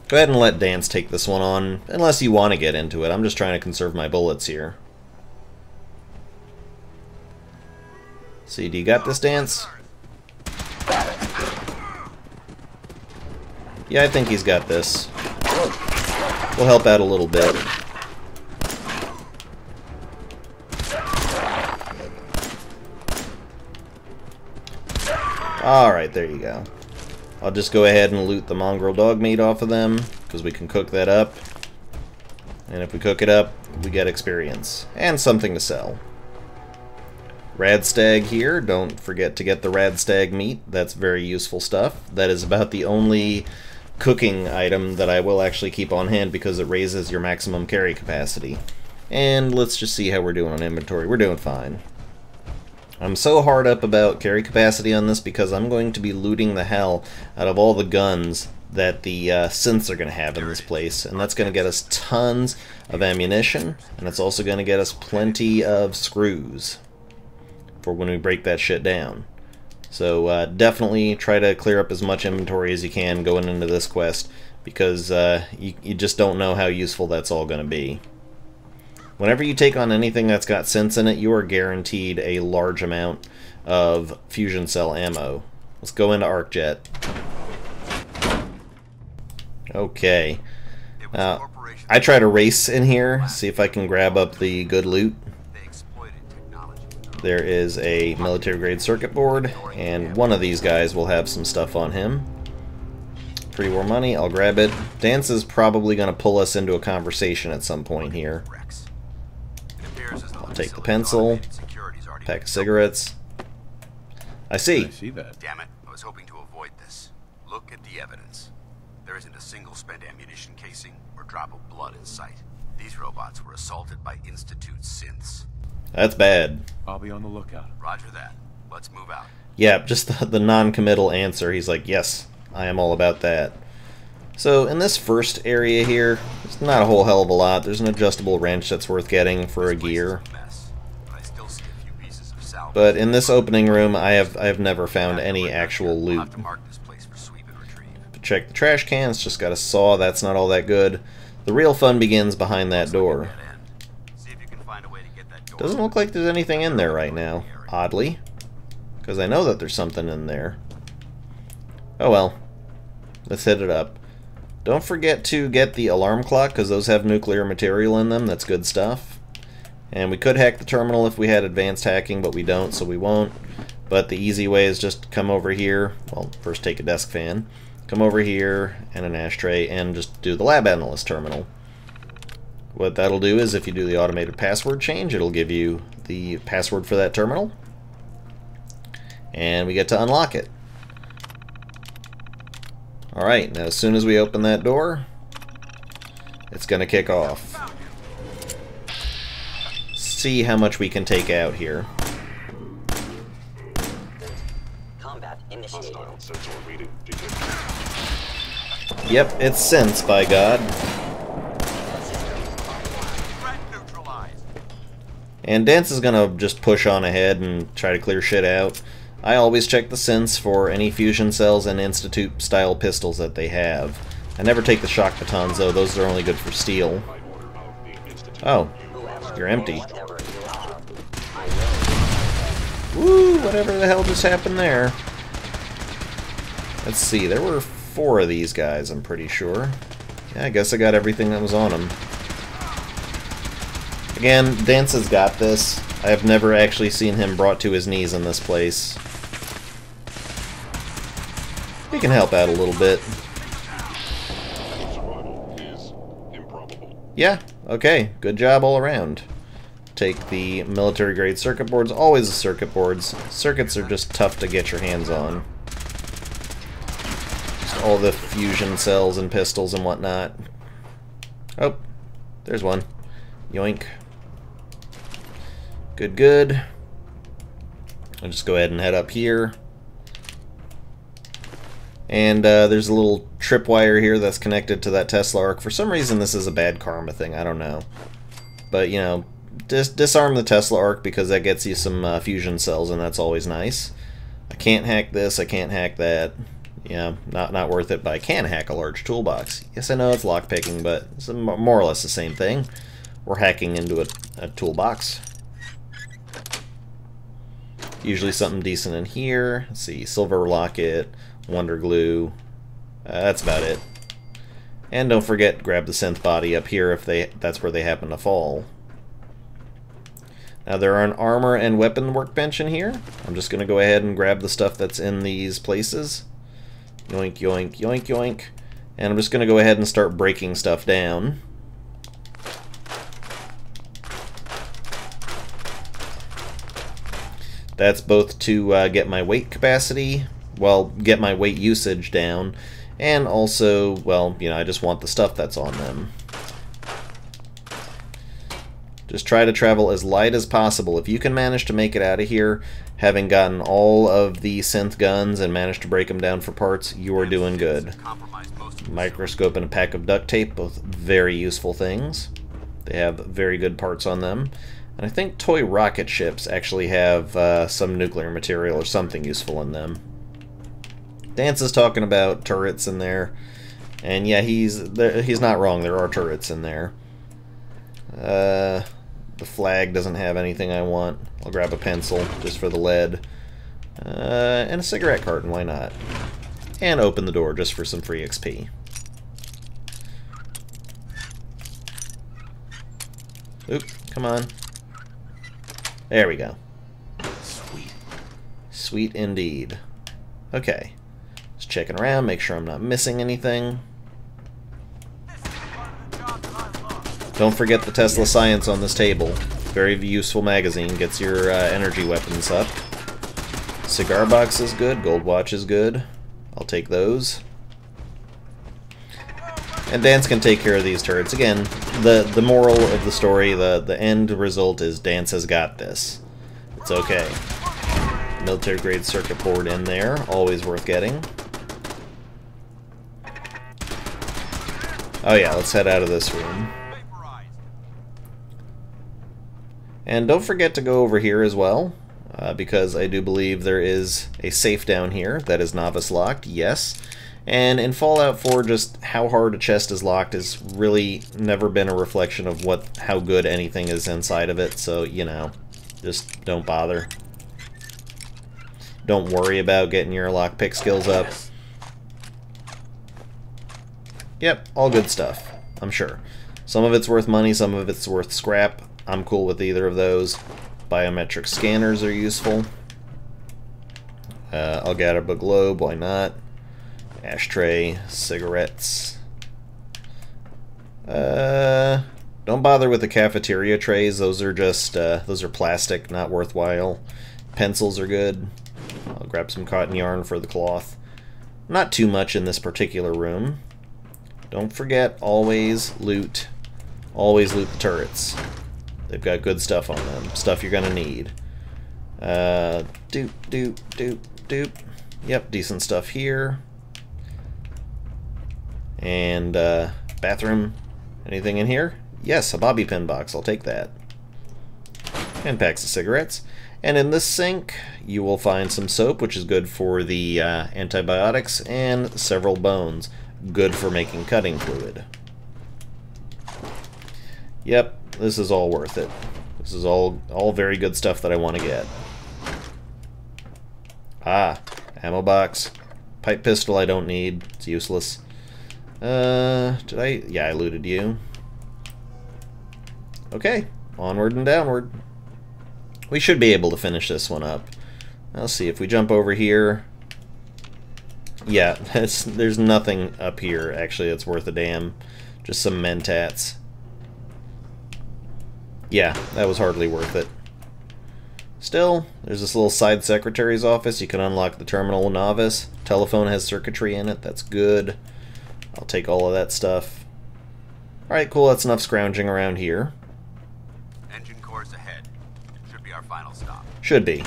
Go ahead and let Dance take this one on, unless you want to get into it. I'm just trying to conserve my bullets here. See, do you got this, Dance? Yeah, I think he's got this. We'll help out a little bit. Alright, there you go. I'll just go ahead and loot the mongrel dog meat off of them, because we can cook that up. And if we cook it up, we get experience. And something to sell. Radstag here. Don't forget to get the radstag meat. That's very useful stuff. That is about the only cooking item that I will actually keep on hand because it raises your maximum carry capacity. And let's just see how we're doing on inventory. We're doing fine. I'm so hard up about carry capacity on this because I'm going to be looting the hell out of all the guns that the synths are going to have in this place, and that's going to get us tons of ammunition, and it's also going to get us plenty of screws for when we break that shit down. So definitely try to clear up as much inventory as you can going into this quest, because you just don't know how useful that's all going to be. Whenever you take on anything that's got synths in it, you are guaranteed a large amount of fusion cell ammo. Let's go into Arcjet. Okay. I try to race in here, see if I can grab up the good loot. There is a military-grade circuit board, and one of these guys will have some stuff on him. Pre-war money, I'll grab it. Dance is probably going to pull us into a conversation at some point here. I'll take the pencil, pack of cigarettes. I see. I see that. Damn it, I was hoping to avoid this. Look at the evidence. There isn't a single spent ammunition casing or drop of blood in sight. These robots were assaulted by Institute synths. That's bad. I'll be on the lookout. Roger that. Let's move out. Yeah, just the non-committal answer. He's like, yes, I am all about that. So in this first area here, there's not a whole hell of a lot. There's an adjustable wrench that's worth getting for a gear. But in this opening room, I have never found any actual loot. Check the trash can. It's just got a saw. That's not all that good. The real fun begins behind that door. Doesn't look like there's anything in there right now, oddly. Because I know that there's something in there. Oh well. Let's hit it up. Don't forget to get the alarm clock, because those have nuclear material in them. That's good stuff. And we could hack the terminal if we had advanced hacking, but we don't, so we won't. But the easy way is just come over here. Well, first take a desk fan. Come over here, and an ashtray, and just do the lab analyst terminal. What that'll do is if you do the automated password change, it'll give you the password for that terminal. And we get to unlock it. Alright, now as soon as we open that door, it's going to kick off. See how much we can take out here. Combat initiated. Yep, it's synths, by God. And Dance is gonna just push on ahead and try to clear shit out. I always check the synths for any fusion cells and Institute-style pistols that they have. I never take the shock batons, though. Those are only good for steel. Oh, you're empty. Woo, whatever the hell just happened there. Let's see, there were 4 of these guys, I'm pretty sure. Yeah, I guess I got everything that was on them. Again, Dance has got this. I have never actually seen him brought to his knees in this place. He can help out a little bit. Yeah, okay, good job all around. Take the military-grade circuit boards. Always the circuit boards. Circuits are just tough to get your hands on. Just all the fusion cells and pistols and whatnot. Oh, there's one. Yoink. Good, good. I'll just go ahead and head up here. And there's a little tripwire here that's connected to that Tesla arc. For some reason, this is a bad karma thing. I don't know. But, you know, disarm the Tesla arc because that gets you some fusion cells, and that's always nice. I can't hack this. I can't hack that. Yeah, not worth it, but I can hack a large toolbox. Yes, I know it's lockpicking, but it's more or less the same thing. We're hacking into a toolbox. Usually something decent in here. Let's see, silver locket, wonder glue. That's about it. And don't forget, grab the synth body up here if that's where they happen to fall. Now there are an armor and weapon workbench in here. I'm just going to go ahead and grab the stuff that's in these places. Yoink, yoink, yoink, yoink. And I'm just going to go ahead and start breaking stuff down. That's both to get my weight capacity, well, get my weight usage down, and also, well, you know, I just want the stuff that's on them. Just try to travel as light as possible. If you can manage to make it out of here, having gotten all of the synth guns and managed to break them down for parts, you are doing good. Microscope and a pack of duct tape, both very useful things. They have very good parts on them. And I think toy rocket ships actually have some nuclear material or something useful in them. Dance is talking about turrets in there. And yeah, he's not wrong. There are turrets in there. The flag doesn't have anything I want. I'll grab a pencil just for the lead. And a cigarette carton, why not? And open the door just for some free XP. Oop, come on. There we go. Sweet. Sweet indeed. Okay. Just checking around, make sure I'm not missing anything. Don't forget the Tesla Science on this table. Very useful magazine. Gets your energy weapons up. Cigar box is good. Gold watch is good. I'll take those. And Dance can take care of these turrets. Again, the moral of the story, the end result is Dance has got this. It's okay. Military grade circuit board in there. Always worth getting. Oh yeah, let's head out of this room. And don't forget to go over here as well, because I do believe there is a safe down here that is novice locked, yes. And in Fallout 4, just how hard a chest is locked has really never been a reflection of how good anything is inside of it, so, you know, just don't bother. Don't worry about getting your lockpick skills up. Yep, all good stuff, I'm sure. Some of it's worth money, some of it's worth scrap. I'm cool with either of those. Biometric scanners are useful. I'll get a globe, why not? Ashtray, cigarettes. Don't bother with the cafeteria trays. Those are just those are plastic, not worthwhile. Pencils are good. I'll grab some cotton yarn for the cloth. Not too much in this particular room. Don't forget, always loot the turrets. They've got good stuff on them. Stuff you're gonna need. Doop, doop, doop, doop. Yep, decent stuff here. And, bathroom. Anything in here? Yes, a bobby pin box. I'll take that. And packs of cigarettes. And in this sink, you will find some soap, which is good for the antibiotics, and several bones, good for making cutting fluid. Yep, this is all worth it. This is all very good stuff that I want to get. Ah, ammo box. Pipe pistol I don't need. It's useless. Did I? Yeah, I looted you. Okay, onward and downward. We should be able to finish this one up. Let's see, if we jump over here... Yeah, there's nothing up here, actually, that's worth a damn. Just some mentats. Yeah, that was hardly worth it. Still, there's this little side secretary's office. You can unlock the terminal novice. Telephone has circuitry in it. That's good. I'll take all of that stuff. Alright, cool. That's enough scrounging around here. Engine course ahead. Should be our final stop. Should be.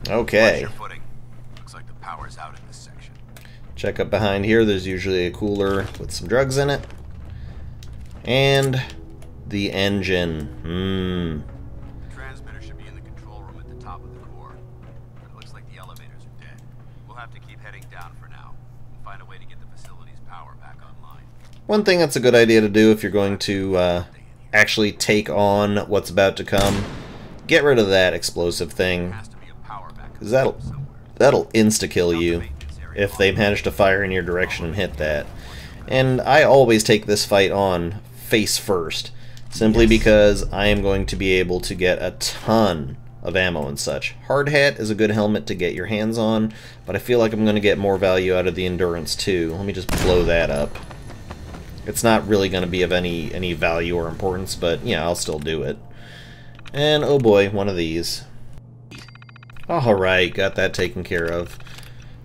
Okay. Watch your footing. Looks like the power's out in this section. Check up behind here. There's usually a cooler with some drugs in it. And the engine. The transmitter should be in the control room at the top of the core. But it looks like the elevators are dead. We'll have to keep heading down for now and find a way to get the facility's power back online. One thing that's a good idea to do if you're going to actually take on what's about to come, get rid of that explosive thing. Because that'll insta-kill you if they manage to fire in your direction and hit that. And I always take this fight on face first, simply because I am going to be able to get a ton of ammo and such. Hard hat is a good helmet to get your hands on, but I feel like I'm going to get more value out of the endurance too. Let me just blow that up. It's not really going to be of any value or importance, but yeah, I'll still do it. And oh boy, one of these. Alright, got that taken care of.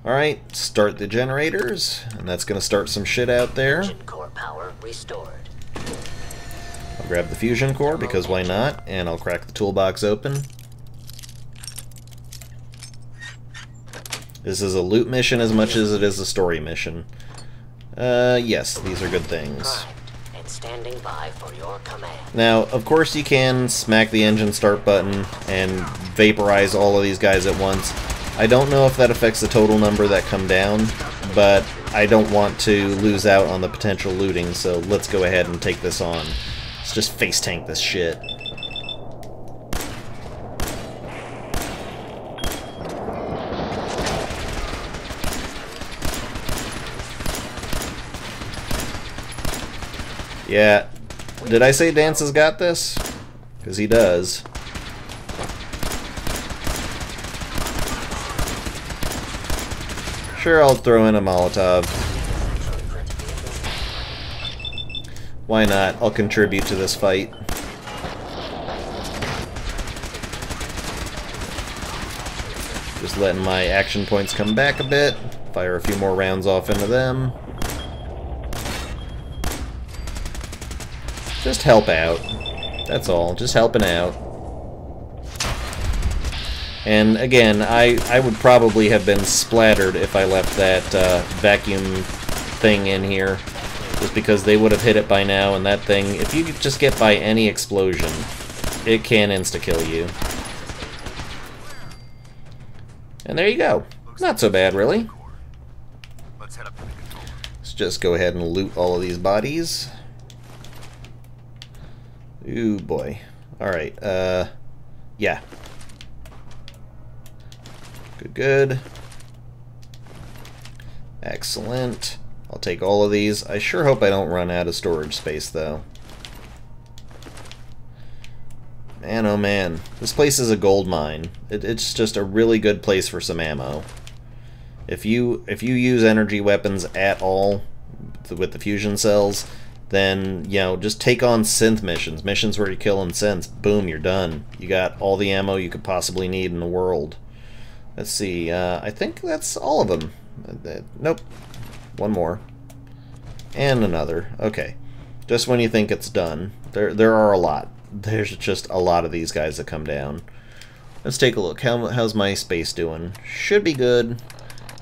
Alright, start the generators, and that's going to start some shit out there. Engine core power restored. I'll grab the fusion core, because why not, and I'll crack the toolbox open. This is a loot mission as much as it is a story mission. Yes, these are good things. And standing by for your command. Now, of course you can smack the engine start button and vaporize all of these guys at once. I don't know if that affects the total number that come down, but I don't want to lose out on the potential looting, so let's go ahead and take this on. Let's just face tank this shit. Yeah, did I say Dance has got this? Because he does. Sure, I'll throw in a Molotov. Why not? I'll contribute to this fight. Just letting my action points come back a bit. Fire a few more rounds off into them. Just help out. That's all. Just helping out. And again, I would probably have been splattered if I left that vacuum thing in here. Just because they would have hit it by now, and that thing, if you just get by any explosion, it can insta-kill you. And there you go. Not so bad, really. Let's just go ahead and loot all of these bodies. Ooh, boy. Alright, yeah. Good. Excellent. I'll take all of these. I sure hope I don't run out of storage space, though. Man, oh man. This place is a gold mine. It's just a really good place for some ammo. If you use energy weapons at all with the fusion cells, then, you know, just take on synth missions. Missions where you're killing synths. Boom, you're done. You got all the ammo you could possibly need in the world. Let's see, I think that's all of them. Nope. One more. And another. Okay. Just when you think it's done. There are a lot. There's just a lot of these guys that come down. Let's take a look. How's my space doing? Should be good.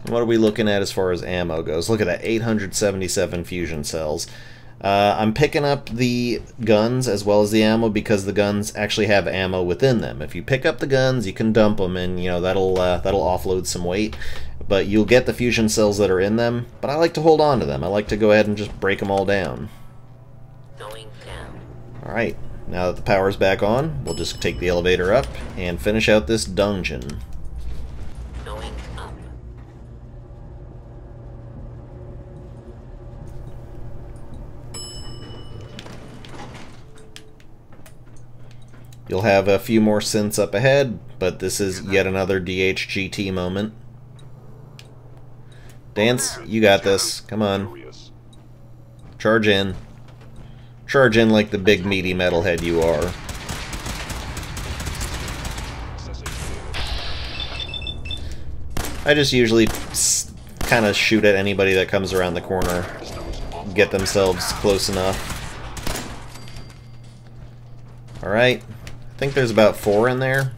And what are we looking at as far as ammo goes? Look at that, 877 fusion cells. I'm picking up the guns as well as the ammo because the guns actually have ammo within them. If you pick up the guns, you can dump them, and you know that'll offload some weight. But you'll get the fusion cells that are in them. But I like to hold on to them. I like to go ahead and just break them all down. Going down. All right. Now that the power's back on, we'll just take the elevator up and finish out this dungeon. Going up. You'll have a few more synths up ahead, but this is yet another DHGT moment. Dance, you got this. Come on. Charge in. Charge in like the big meaty metalhead you are. I just usually kind of shoot at anybody that comes around the corner, get themselves close enough. Alright, I think there's about 4 in there.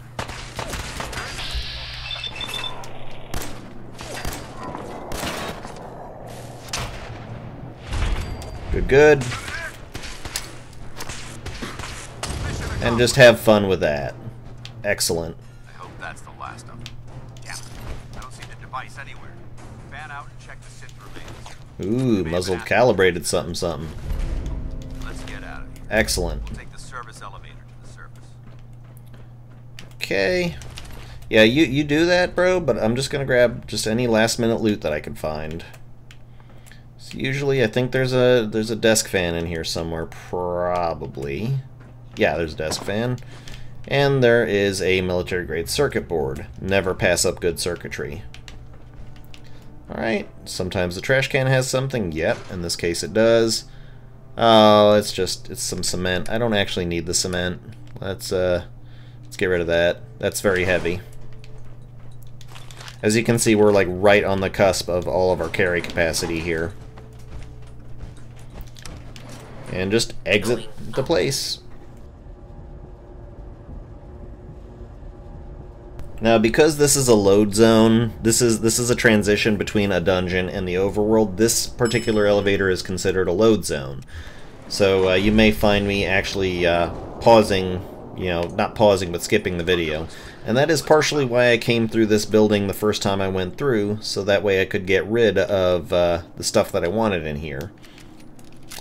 Good, good. And just have fun with that. Excellent. I hope that's the last of them. Yeah, I don't see the device anywhere. Fan out and check the synth remains. Ooh, muzzled calibrated something something. Let's get out of here. Excellent. We'll take the service elevator to the surface. Okay. Yeah, you do that, bro, but I'm just gonna grab just any last minute loot that I can find. So usually I think there's a desk fan in here somewhere, probably. Yeah, there's a desk fan. And there is a military grade circuit board. Never pass up good circuitry. Alright, sometimes the trash can has something. Yep, in this case it does. Oh, it's some cement. I don't actually need the cement. Let's get rid of that. That's very heavy. As you can see, we're like right on the cusp of all of our carry capacity here. And just exit the place. Now, because this is a load zone, this is a transition between a dungeon and the overworld, this particular elevator is considered a load zone. So you may find me actually pausing, you know, not pausing, but skipping the video. And that is partially why I came through this building the first time I went through, so that way I could get rid of the stuff that I wanted in here.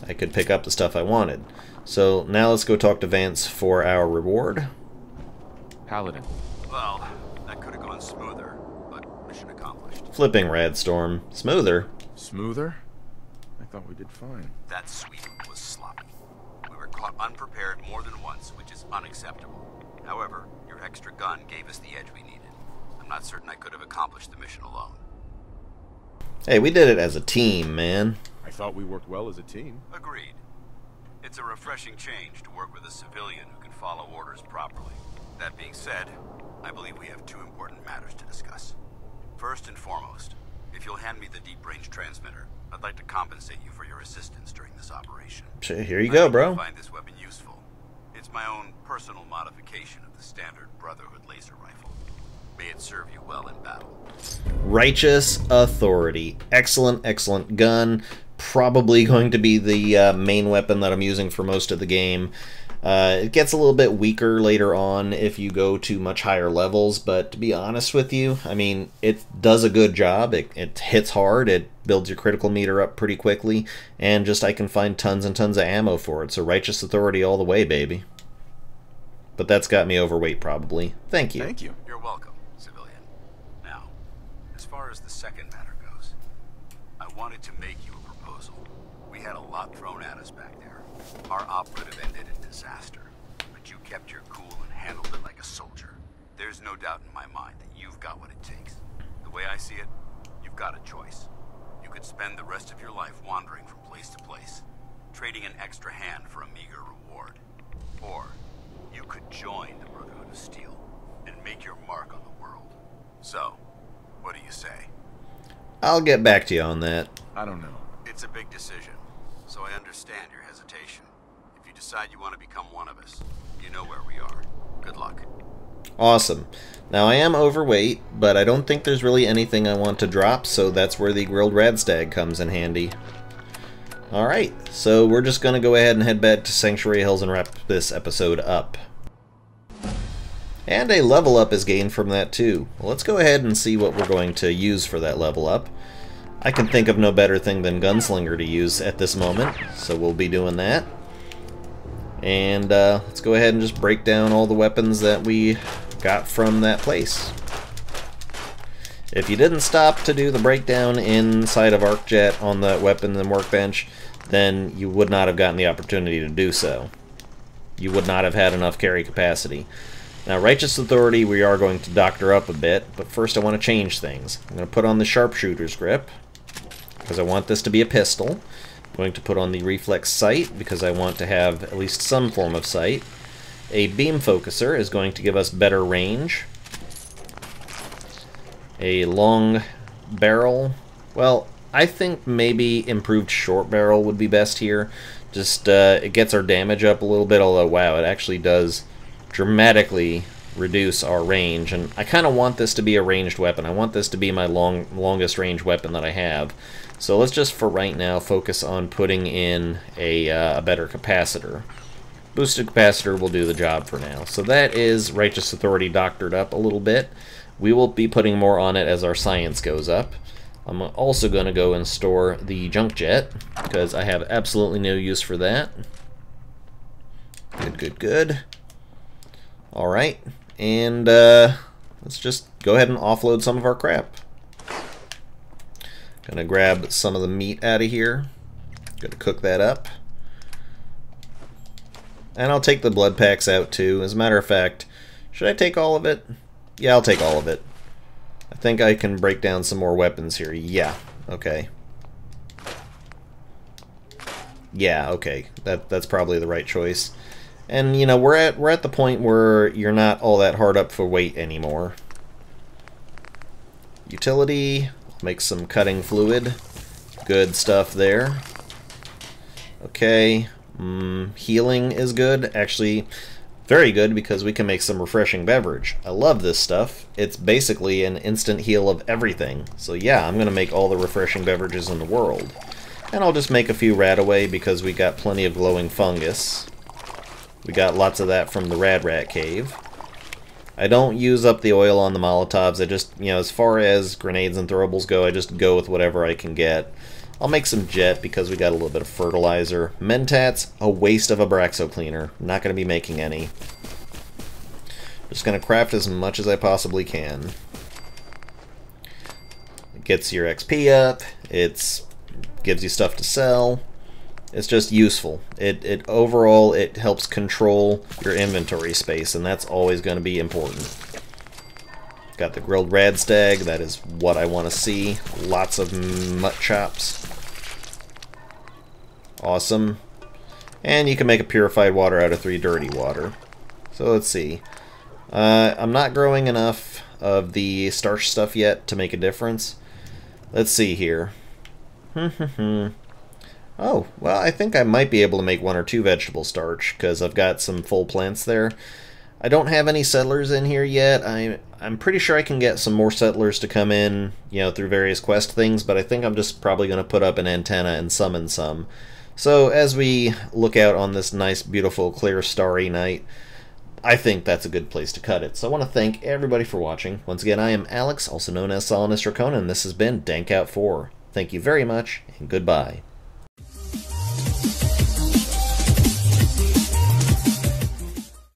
I could pick up the stuff I wanted. So now let's go talk to Vance for our reward. Paladin. Well, that could have gone smoother, but mission accomplished. Flipping Radstorm. Smoother. Smoother? I thought we did fine. That sweep was sloppy. We were caught unprepared more than once, which is unacceptable. However, your extra gun gave us the edge we needed. I'm not certain I could have accomplished the mission alone. Hey, we did it as a team, man. I thought we worked well as a team. Agreed. It's a refreshing change to work with a civilian who can follow orders properly. That being said, I believe we have 2 important matters to discuss. First and foremost, if you'll hand me the deep-range transmitter, I'd like to compensate you for your assistance during this operation. Here you go, bro. I find this weapon useful. It's my own personal modification of the standard Brotherhood laser rifle. May it serve you well in battle. Righteous Authority. Excellent, excellent gun. Probably going to be the main weapon that I'm using for most of the game. It gets a little bit weaker later on if you go to much higher levels, but to be honest with you, I mean, it does a good job. It hits hard, it builds your critical meter up pretty quickly, and just I can find tons and tons of ammo for it, so Righteous Authority all the way, baby. But that's got me overweight, probably. Thank you. Thank you. You're welcome, civilian. Now, as far as the second matter goes, I wanted to make you a proposal. We had a lot thrown at us back there. Our op could have ended in disaster, but you kept your cool and handled it like a soldier. There's no doubt in my mind that you've got what it takes. The way I see it, you've got a choice. You could spend the rest of your life wandering from place to place, trading an extra hand for a meager reward. Or you could join the Brotherhood of Steel and make your mark on the world. So, what do you say? I'll get back to you on that. I don't know. It's a big decision, so I understand your hesitation. If you decide you want to become one of us, you know where we are. Good luck. Awesome. Now, I am overweight, but I don't think there's really anything I want to drop, so that's where the Grilled Radstag comes in handy. Alright, so we're just going to go ahead and head back to Sanctuary Hills and wrap this episode up. And a level up is gained from that too. Well, let's go ahead and see what we're going to use for that level up. I can think of no better thing than Gunslinger to use at this moment, so we'll be doing that. And let's go ahead and just break down all the weapons that we got from that place. If you didn't stop to do the breakdown inside of Arcjet on the weapons and workbench, then you would not have gotten the opportunity to do so. You would not have had enough carry capacity. Now, Righteous Authority, we are going to doctor up a bit, but first I want to change things. I'm going to put on the Sharpshooter's Grip, because I want this to be a pistol. I'm going to put on the Reflex Sight, because I want to have at least some form of sight. A Beam Focuser is going to give us better range. A Long Barrel, well, I think maybe improved Short Barrel would be best here. Just, it gets our damage up a little bit, although, wow, it actually does dramatically reduce our range, and I kind of want this to be a ranged weapon. I want this to be my longest range weapon that I have. So let's just, for right now, focus on putting in a better capacitor. Boosted capacitor will do the job for now. So that is Righteous Authority doctored up a little bit. We will be putting more on it as our science goes up. I'm also going to go and store the Junk Jet, because I have absolutely no use for that. Good, good, good. Alright, and let's just go ahead and offload some of our crap. Gonna grab some of the meat out of here. Gonna cook that up. And I'll take the blood packs out too. As a matter of fact, should I take all of it? Yeah, I'll take all of it. I think I can break down some more weapons here. Yeah, okay. Yeah, okay. That's probably the right choice. And, you know, we're at the point where you're not all that hard up for weight anymore. Utility, make some cutting fluid. Good stuff there. Okay, healing is good. Actually, very good, because we can make some refreshing beverage. I love this stuff. It's basically an instant heal of everything. So yeah, I'm going to make all the refreshing beverages in the world. And I'll just make a few Radaway, because we got plenty of glowing fungus. We got lots of that from the Rad Rat Cave. I don't use up the oil on the Molotovs. I just, you know, as far as grenades and throwables go, I just go with whatever I can get. I'll make some jet because we got a little bit of fertilizer. Mentats, a waste of a Braxo cleaner. Not going to be making any. Just going to craft as much as I possibly can. It gets your XP up. It gives you stuff to sell. It's just useful. Overall, it helps control your inventory space, and that's always going to be important. Got the grilled radstag. That is what I want to see. Lots of mutt chops. Awesome. And you can make a purified water out of 3 dirty water. So let's see. I'm not growing enough of the starch stuff yet to make a difference. Let's see here. Oh, well, I think I might be able to make 1 or 2 vegetable starch, because I've got some full plants there. I don't have any settlers in here yet. I'm pretty sure I can get some more settlers to come in, you know, through various quest things, but I think I'm just probably going to put up an antenna and summon some. So as we look out on this nice, beautiful, clear, starry night, I think that's a good place to cut it. So I want to thank everybody for watching. Once again, I am Alex, also known as Solanus Dracona, and this has been Dankout 4. Thank you very much, and goodbye.